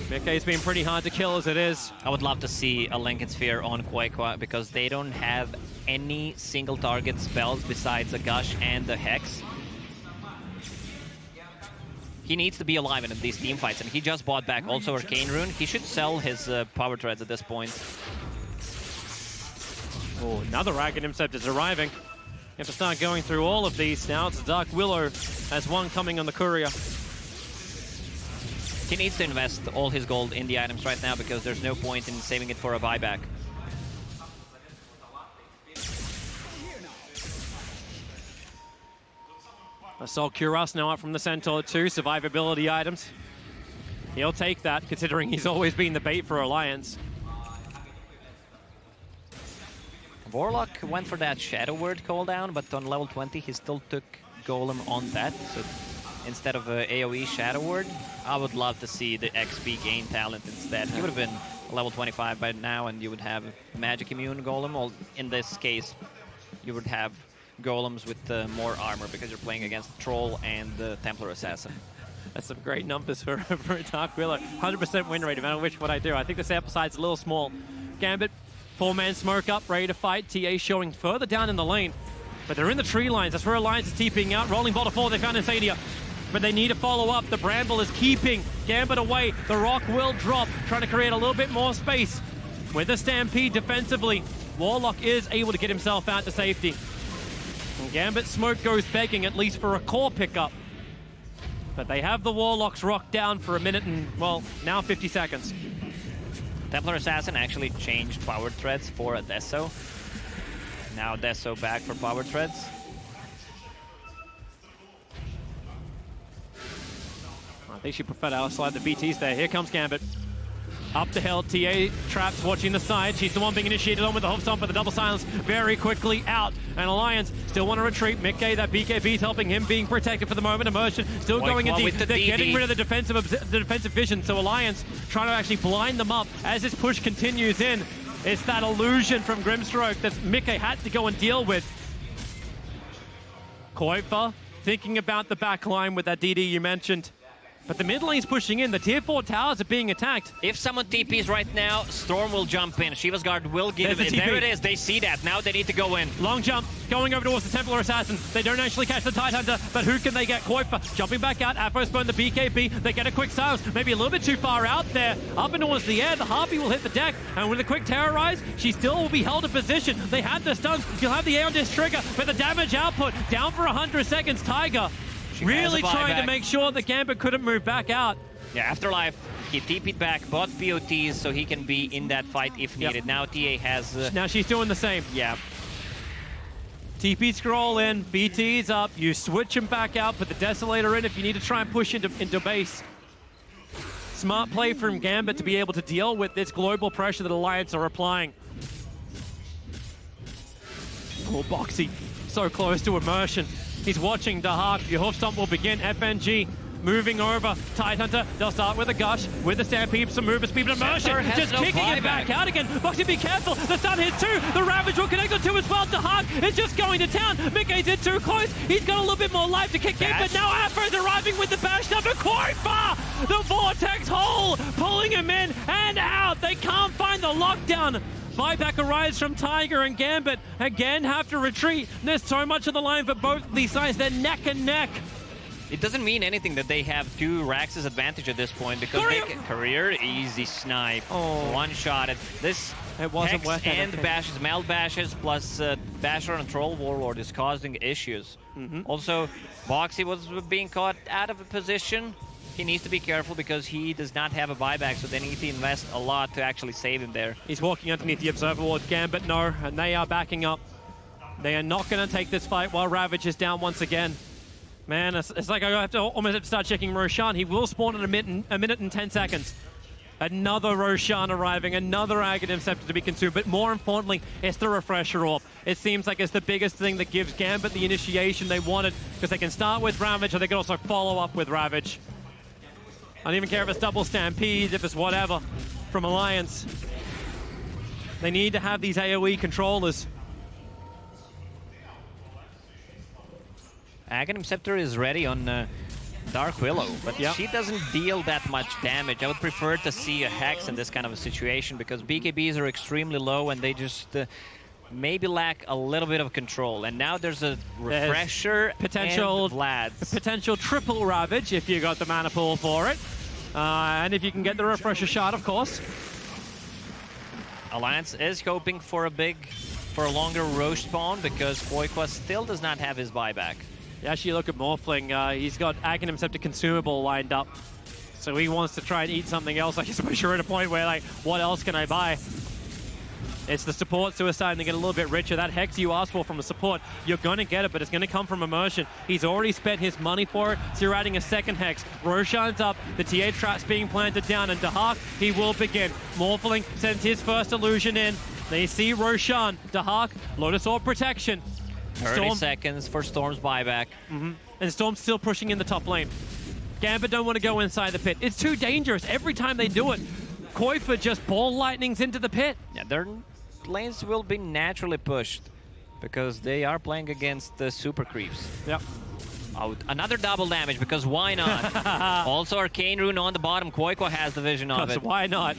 Mickey's been pretty hard to kill as it is. I would love to see a Lincoln Sphere on Koikwa because they don't have any single target spells besides the Gush and the Hex. He needs to be alive in these team fights, and he just bought back also Arcane Rune. He should sell his power treads at this point. Oh, another Aghanim is arriving. You have to start going through all of these now. It's Dark Willow as one coming on the courier. He needs to invest all his gold in the items right now because there's no point in saving it for a buyback. I saw Kuras now up from the Centaur too. Survivability items. He'll take that, considering he's always been the bait for Alliance. Warlock went for that Shadow Word cooldown, but on level 20 he still took Golem on that. So instead of AoE Shadow Word, I would love to see the XP gain talent instead. He would have been level 25 by now, and you would have Magic Immune Golem. Or in this case, you would have Golems with more armor because you're playing against Troll and Templar Assassin. That's some great numbers for Dark Willow. 100% win rate, no matter which one I do. I think the sample size is a little small. Gambit, 4-man smoke up, ready to fight. TA showing further down in the lane. But they're in the tree lines. That's where Alliance is TPing out. Rolling ball to 4, they found Insania. But they need to follow up. The Bramble is keeping Gambit away. The Rock will drop, trying to create a little bit more space. With the Stampede defensively, Warlock is able to get himself out to safety. And Gambit smoke goes begging, at least for a core pickup. But they have the Warlocks rocked down for a minute and, well, now 50 seconds. Templar Assassin actually changed power threads for a Deso. Now Deso back for power threads. I think she preferred to outslide the BTs there. Here comes Gambit. Up the hill, TA traps watching the side. She's the one being initiated on with the hoof stomp, but the double silence very quickly out. And Alliance still want to retreat. Mickey, that BKB's helping him, being protected for the moment. Immersion still going in deep. They're getting rid of the defensive vision, so Alliance trying to actually blind them up as this push continues in. It's that illusion from Grimstroke that Mickey had to go and deal with. Koifa thinking about the back line with that DD you mentioned. But the mid lane's pushing in. The tier 4 towers are being attacked. If someone TPs right now, Storm will jump in. Shiva's Guard will give him. There it is. They see that. Now they need to go in. Long jump, going over towards the Templar Assassin. They don't actually catch the Tidehunter, but who can they get? Koifa jumping back out. Aphos burn the BKB. They get a quick silence. Maybe a little bit too far out there. Up and towards the air, the Harpy will hit the deck. And with a quick terrorize, she still will be held in position. They had the stuns. You'll have the Aeon Disc trigger, but the damage output down for 100 seconds. Tiger really trying to make sure that Gambit couldn't move back out. Yeah, Afterlife, he TP'd back, bought POTs so he can be in that fight if needed. Yep. Now TA has... now she's doing the same. Yeah. TP scroll in, BT's up, you switch him back out, put the Desolator in if you need to try and push into base. Smart play from Gambit to be able to deal with this global pressure that Alliance are applying. Poor Boxy, so close to immersion. He's watching Dahak. Your hoof stomp will begin. FNG moving over. Tidehunter, they'll start with a gush, with the stampede, some movement speed, but immersion just kicking it back out again. Boxy, be careful. The stun hits too. The Ravage will connect on two as well. Dahak is just going to town. Mickey's in too close. He's got a little bit more life to kick in, but now Afro's arriving with the bash number. Koifa, the Vortex hole, pulling him in and out. They can't find the lockdown. Buyback arrives from Tiger, and Gambit again have to retreat. There's so much of the line for both of these sides. They're neck and neck. It doesn't mean anything that they have 2 Rax's advantage at this point because they can career easy snipe. One-shotted. This it wasn't worth it. And bashes, meld bashes plus Basher and Troll Warlord is causing issues. Also, Boxy was being caught out of a position. He needs to be careful because he does not have a buyback, so they need to invest a lot to actually save him there. He's walking underneath the Observer Ward. Gambit, no, and they are backing up. They are not going to take this fight while Ravage is down once again. Man, it's like I have to almost start checking Roshan. He will spawn in a minute and 10 seconds. Another Roshan arriving, another Aghanim Scepter to be consumed, but more importantly, it's the Refresher Orb. It seems like it's the biggest thing that gives Gambit the initiation they wanted, because they can start with Ravage, or they can also follow up with Ravage. I don't even care if it's double stampede, if it's whatever, from Alliance. They need to have these AoE controllers. Aghanim Scepter is ready on Dark Willow, but she doesn't deal that much damage. I would prefer to see a Hex in this kind of a situation because BKBs are extremely low and they just maybe lack a little bit of control. And now there's a Refresher potential and Vlad's. Potential triple Ravage if you got the mana pool for it. And if you can get the Refresher shot, of course. Alliance is hoping for a longer Roche spawn because Koifa still does not have his buyback. Yeah, actually look at Morphling. He's got Aghanim Scepter consumable lined up. So he wants to try and eat something else. I suppose you're at a point where, like, what else can I buy? It's the supports who are starting to get a little bit richer. That Hex you asked for from the support, you're going to get it, but it's going to come from Immersion. He's already spent his money for it, so you're adding a second Hex. Roshan's up, the TA trap's being planted down, and Dahak, he will begin. Morphling sends his first illusion in. They see Roshan, Dahak, Lotus Orb protection. 30 seconds for Storm's buyback. And Storm's still pushing in the top lane. Gambit don't want to go inside the pit. It's too dangerous every time they do it. Koifa just ball lightnings into the pit. Yeah, their lanes will be naturally pushed because they are playing against the super creeps. Yep. Oh, another double damage because why not? Also Arcane Rune on the bottom. Koifa has the vision of it. Why not?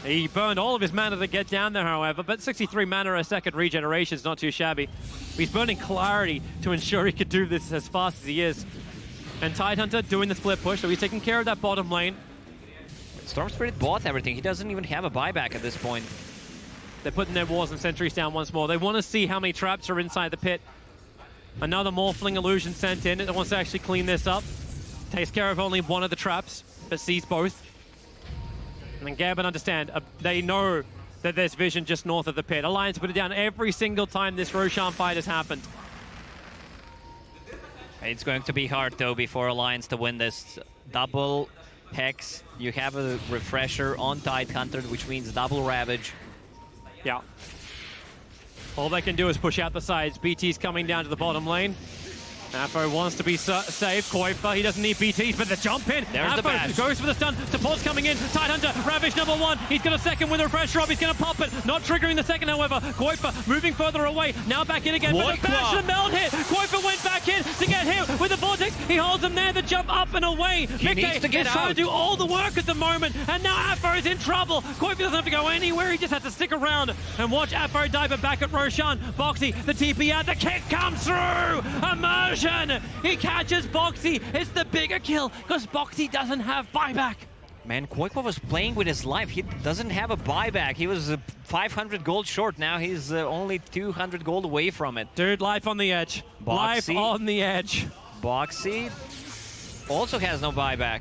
He burned all of his mana to get down there, however, but 63 mana a second regeneration is not too shabby. He's burning Clarity to ensure he could do this as fast as he is. And Tidehunter doing the split push, so he's taking care of that bottom lane. Storm Spirit bought everything. He doesn't even have a buyback at this point. They're putting their walls and sentries down once more. They want to see how many traps are inside the pit. Another Morphling illusion sent in. It wants to actually clean this up. Takes care of only one of the traps, but sees both. And then Gambit understand. They know that there's vision just north of the pit. Alliance put it down every single time this Roshan fight has happened. It's going to be hard, though, before Alliance to win this. Double Hex. You have a refresher on Tidehunter, which means double Ravage. Yeah. All they can do is push out the sides. BT's coming down to the bottom lane. Afo wants to be safe. Koifa, he doesn't need BTs, but the jump in. There's the bash. Goes for the stun. Support's coming in. Tidehunter, Ravage #1. He's got a second with a refresher up. He's going to pop it. Not triggering the second, however. Koifa moving further away. Now back in again. But the bash and the meld hit. Koifa went back in to get hit with the vortex. He holds him there. The jump up and away. He needs to get is out. trying to do all the work at the moment. And now Afo is in trouble. Koifa doesn't have to go anywhere. He just has to stick around and watch Afo dive it back at Roshan. Boxy, the TP out. The kick comes through. Immersion. He catches Boxy. It's the bigger kill because Boxy doesn't have buyback. Man, Koifa was playing with his life. He doesn't have a buyback. He was 500 gold short. Now he's only 200 gold away from it. Dude, life on the edge. Boxy. Life on the edge. Boxy also has no buyback.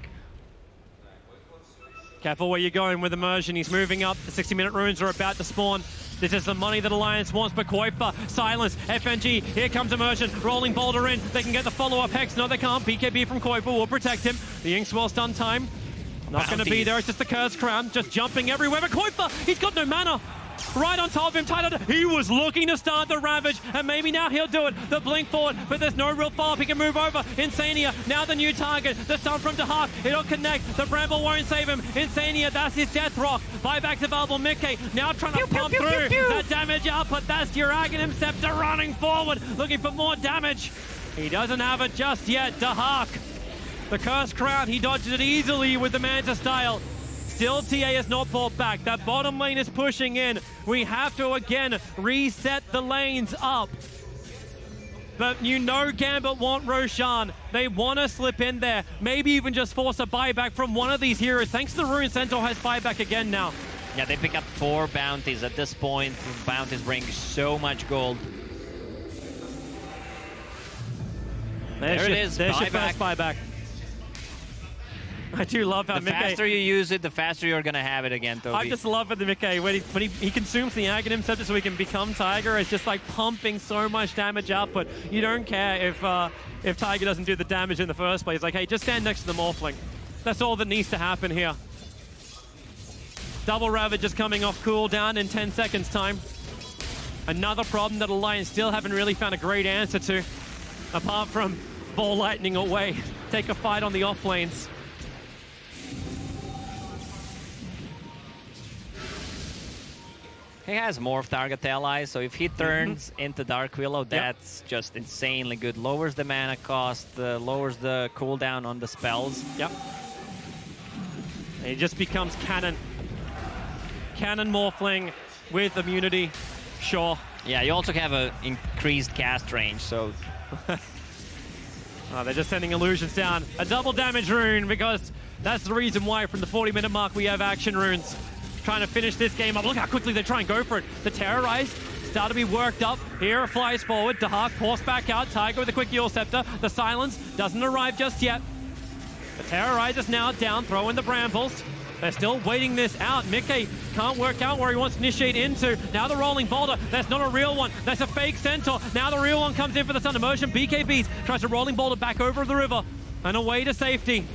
Careful where you're going with Immersion. He's moving up. The 60-minute runes are about to spawn. This is the money that Alliance wants, but Koifa, silence, FNG, here comes Immersion, rolling Boulder in. They can get the follow-up Hex. No, they can't. BKB from Koifa will protect him. The Inkswell's done time. Not going to be there. It's just the Cursed Crown, just jumping everywhere. But Koifa, he's got no mana. Right on top of him, Tidehunter. He was looking to start the Ravage, and maybe now he'll do it. The blink forward, but there's no real follow-up. He can move over. Insania, now the new target. The stun from Dahak. It'll connect. The Bramble won't save him. Insania, that's his death rock. Buyback's available. Mickey now trying to pump through that damage output. That's your Aghanim Scepter running forward, looking for more damage. He doesn't have it just yet. Dahak, the Cursed Crown, he dodged it easily with the Manta style. Still, TA is not pulled back. That bottom lane is pushing in. We have to, again, reset the lanes up. But you know Gambit want Roshan. They want to slip in there. Maybe even just force a buyback from one of these heroes. Thanks to the Rune, Centaur has buyback again now. Yeah, they pick up 4 bounties. At this point, bounties bring so much gold. There it is, There's your first buyback. I do love how the faster you use it, the faster you're going to have it again, Toby. I just love it, the Mickey, when he consumes the Aghanim Scepter so he can become Tiger. It's just like pumping so much damage output. You don't care if Tiger doesn't do the damage in the first place. Like, hey, just stand next to the Morphling. That's all that needs to happen here. Double Ravage is coming off cooldown in 10 seconds time. Another problem that Alliance still haven't really found a great answer to, apart from Ball Lightning away. Take a fight on the off lanes. He has Morph target allies, so if he turns into Dark Willow, that's just insanely good. Lowers the mana cost, lowers the cooldown on the spells. Yep. And he just becomes Cannon. Cannon Morphling with immunity, sure. Yeah, you also have an increased cast range, so... Oh, they're just sending illusions down. A double damage rune, because that's the reason why from the 40-minute mark we have action runes. Trying to finish this game up. Look how quickly they try and go for it. The Terrorize start to be worked up. Here flies forward. Dahak forced back out. Tiger with a quick Eul Scepter. The Silence doesn't arrive just yet. The Terrorize is now down, throwing the Brambles. They're still waiting this out. Mickey can't work out where he wants to initiate into. Now the Rolling Boulder. That's not a real one. That's a fake Centaur. Now the real one comes in for the Sun Immersion. BKBs tries to Rolling Boulder back over the river and away to safety.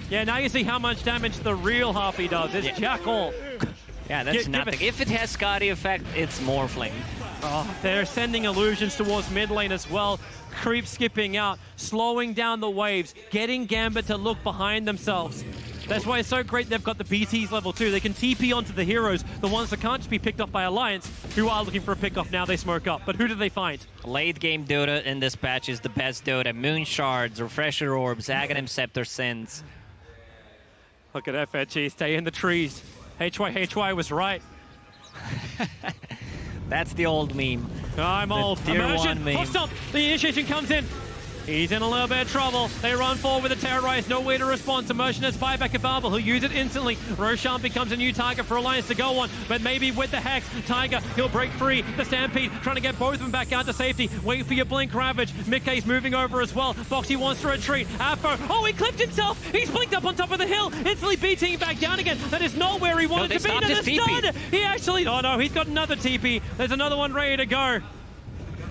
Yeah, now you see how much damage the real Harpy does. It's Jackal. Yeah, that's nothing. If it has Scotty effect, it's Morphling. Oh, they're sending illusions towards mid lane as well. Creep skipping out, slowing down the waves, getting Gambit to look behind themselves. That's why it's so great they've got the BTs level 2. They can TP onto the heroes, the ones that can't just be picked up by Alliance, who are looking for a pick-off. Now they smoke up. But who do they find? Late game Dota in this patch is the best Dota. Moon Shards, Refresher Orbs, Aghanim Scepter Sins. Look at FNG, stay in the trees. HY was right. That's the old meme. I'm old. Tier 1 meme. Oh, stop! The initiation comes in. He's in a little bit of trouble. They run forward with a Terrorize. No way to respond. Immersion has buyback available. He'll use it instantly. Roshan becomes a new target for Alliance to go on. But maybe with the Hex, Tiger, he'll break free. The Stampede trying to get both of them back out to safety. Wait for your Blink Ravage. Mickey's moving over as well. Foxy wants to retreat. Afro. Oh, he clipped himself. He's blinked up on top of the hill. Instantly beating him back down again. That is not where he wanted to be. That is done. He actually... Oh, no. He's got another TP. There's another one ready to go.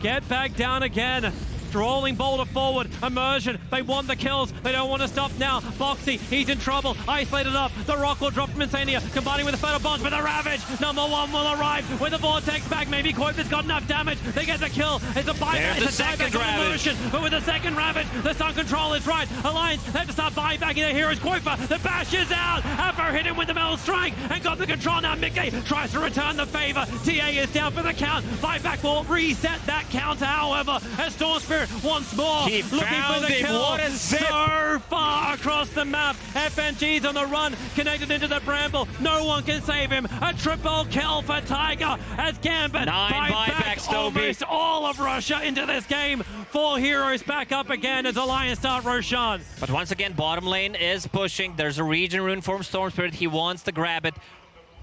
Get back down again. Rolling boulder forward. Immersion. They want the kills. They don't want to stop now. Foxy, he's in trouble. Isolated up. The rock will drop from Insania. Combining with the Fatal Bonds, but the Ravage. Number one will arrive with the Vortex back. Maybe Koipa's got enough damage. They get the kill. It's a buyback. It's a second Ravage. But with the second Ravage, the Sun Control is right. Alliance, they have to start buybacking their heroes. Koipa, the bash is out. Afro hit him with the Metal Strike and got the control. Now Mickey tries to return the favor. TA is down for the count. Buyback will reset that counter, however, as Storm Spirit once more he looking for the kill. What a zip. So far across the map. FNG's on the run, connected into the bramble. No one can save him. A triple kill for Tiger as Gambit buybacks almost all of Russia into this game. 4 heroes back up again as Alliance start Roshan. But once again, bottom lane is pushing. There's a region rune from Storm Spirit. He wants to grab it.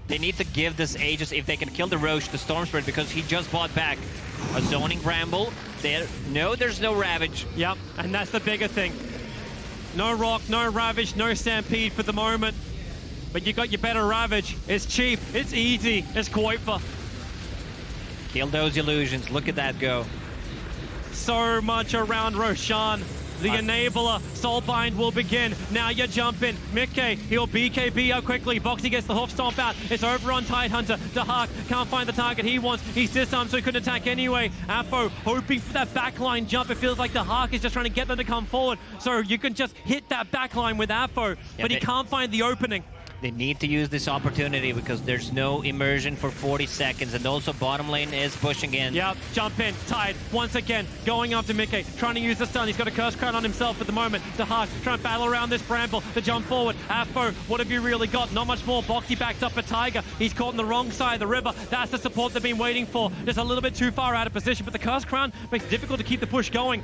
They need to give this Aegis if they can kill the Roche, the Storm Spirit, because he just bought back a zoning bramble. There's no Ravage. Yep, and that's the bigger thing. No Rock, no Ravage, no Stampede for the moment. But you got your better Ravage. It's cheap, it's easy, it's Koipa. Kill those illusions. Look at that go. So much around Roshan. The enabler, Soulbind will begin. Now you jump in. Mickey, he'll BKB out quickly. Boxy gets the hoof stomp out. It's over on Tidehunter. Dahak can't find the target he wants. He's disarmed, so he couldn't attack anyway. Apo hoping for that backline jump. It feels like Dahak is just trying to get them to come forward. So you can just hit that backline with Apo, but he can't find the opening. They need to use this opportunity because there's no immersion for 40 seconds, and also bottom lane is pushing in. Yep, jump in, Tide, once again, going after Mickey, trying to use the stun. He's got a Curse Crown on himself at the moment. Dahak trying to battle around this bramble, the jump forward. Afo, what have you really got? Not much more. Boxy backs up a Tiger. He's caught on the wrong side of the river. That's the support they've been waiting for. Just a little bit too far out of position, but the Curse Crown makes it difficult to keep the push going.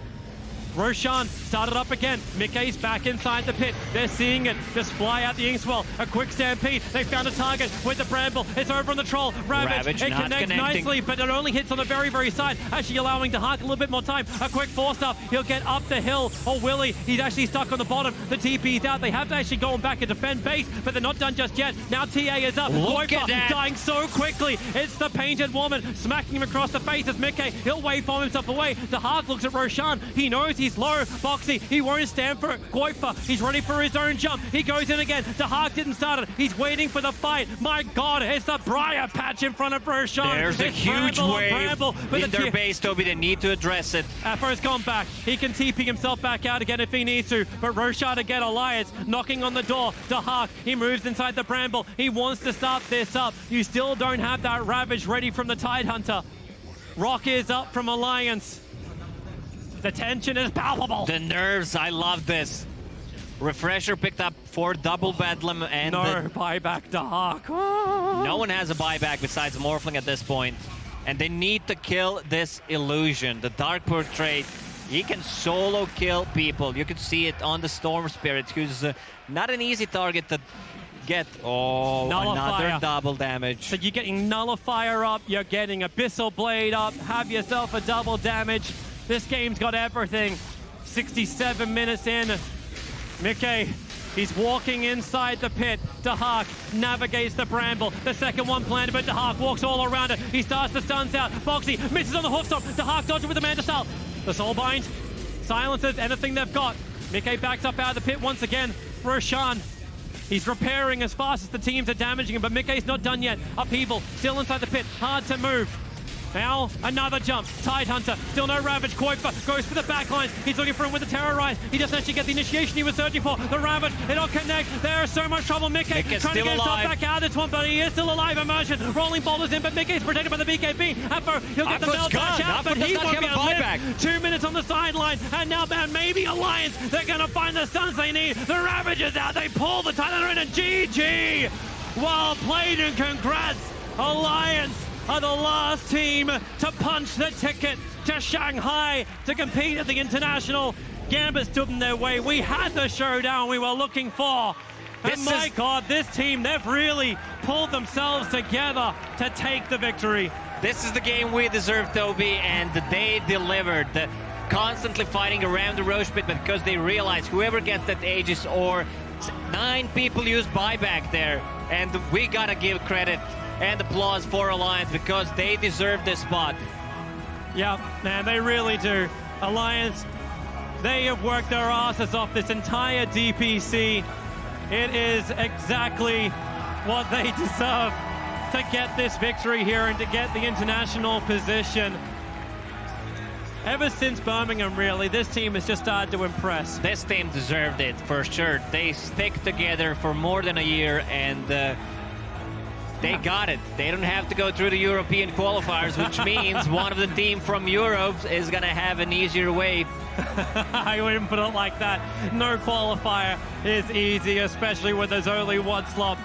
Roshan started up again. Mickey's back inside the pit. They're seeing it. Just fly out the Inkswell. A quick stampede. They found a target with the bramble. It's over on the troll. Ravage. It connects nicely, but it only hits on the very, very side. Actually allowing Dahak a little bit more time. A quick force up. He'll get up the hill. Or will he? He's actually stuck on the bottom. The TP's out. They have to actually go back and defend base, but they're not done just yet. Now TA is up. Look at that. Dying so quickly. It's the painted woman smacking him across the face as Mickey. He'll waveform himself away. Dahak looks at Roshan. He knows he's low. Boxy, he won't stand for it. Koipa, he's ready for his own jump. He goes in again. Dahak didn't start it. He's waiting for the fight. My God, it's the Briar patch in front of Roshan. There's a huge wave in their base, Toby. They need to address it. Afro's gone back. He can TP himself back out again if he needs to. But Roshan again, Alliance, knocking on the door. Dahak, he moves inside the bramble. He wants to start this up. You still don't have that Ravage ready from the Tidehunter. Rock is up from Alliance. The tension is palpable. The nerves, I love this. Refresher picked up 4 double Bedlam and no buyback Dahak. No one has a buyback besides Morphling at this point. And they need to kill this illusion. The Dark Portrait, he can solo kill people. You can see it on the Storm Spirit, who's not an easy target to get. Oh, Nullifier. Another double damage. So you're getting Nullifier up, you're getting Abyssal Blade up, have yourself a double damage. This game's got everything. 67 minutes in. Mickey, he's walking inside the pit. Dahak navigates the bramble. The second one planted, but Dahak walks all around it. He starts the stuns out. Boxy misses on the hoof stomp. Dahak dodges with the Manta Style. The Soulbind silences anything they've got. Mickey backs up out of the pit once again. Roshan, he's repairing as fast as the teams are damaging him, but Mickey's not done yet. Upheaval, still inside the pit, hard to move. Now, another jump. Tidehunter, still no Ravage. Koipa goes for the backline. He's looking for him with the Terrorize. He doesn't actually get the initiation he was searching for. The Ravage, it'll connect. There's so much trouble. Mickey trying to get himself back out of this one, but he is still alive. Immersion, rolling boulders in, but Mickey's protected by the BKB. Afro, he'll get the bell dash out, but he won't be able to live. 2 minutes on the sideline, and now maybe Alliance, they're going to find the stuns they need. The Ravage is out. They pull the Tidehunter in, and GG. Well played, and congrats. Alliance are the last team to punch the ticket to Shanghai to compete at the International. Gambit stood in their way. We had the showdown we were looking for. And my God, this team, they've really pulled themselves together to take the victory. This is the game we deserve, Toby, and they delivered. Constantly fighting around the Roche pit, but because they realize whoever gets that Aegis or 9 people use buyback there, and we gotta give credit and applause for Alliance because they deserve this spot. Yeah, man, they really do. Alliance, they have worked their asses off this entire DPC. It is exactly what they deserve to get this victory here and to get the international position. Ever since Birmingham, really, this team has just started to impress. This team deserved it, for sure. They stick together for more than a year, and they got it. They don't have to go through the European qualifiers, which means one of the team from Europe is going to have an easier way. I wouldn't put it like that. No qualifier is easy, especially when there's only one slot.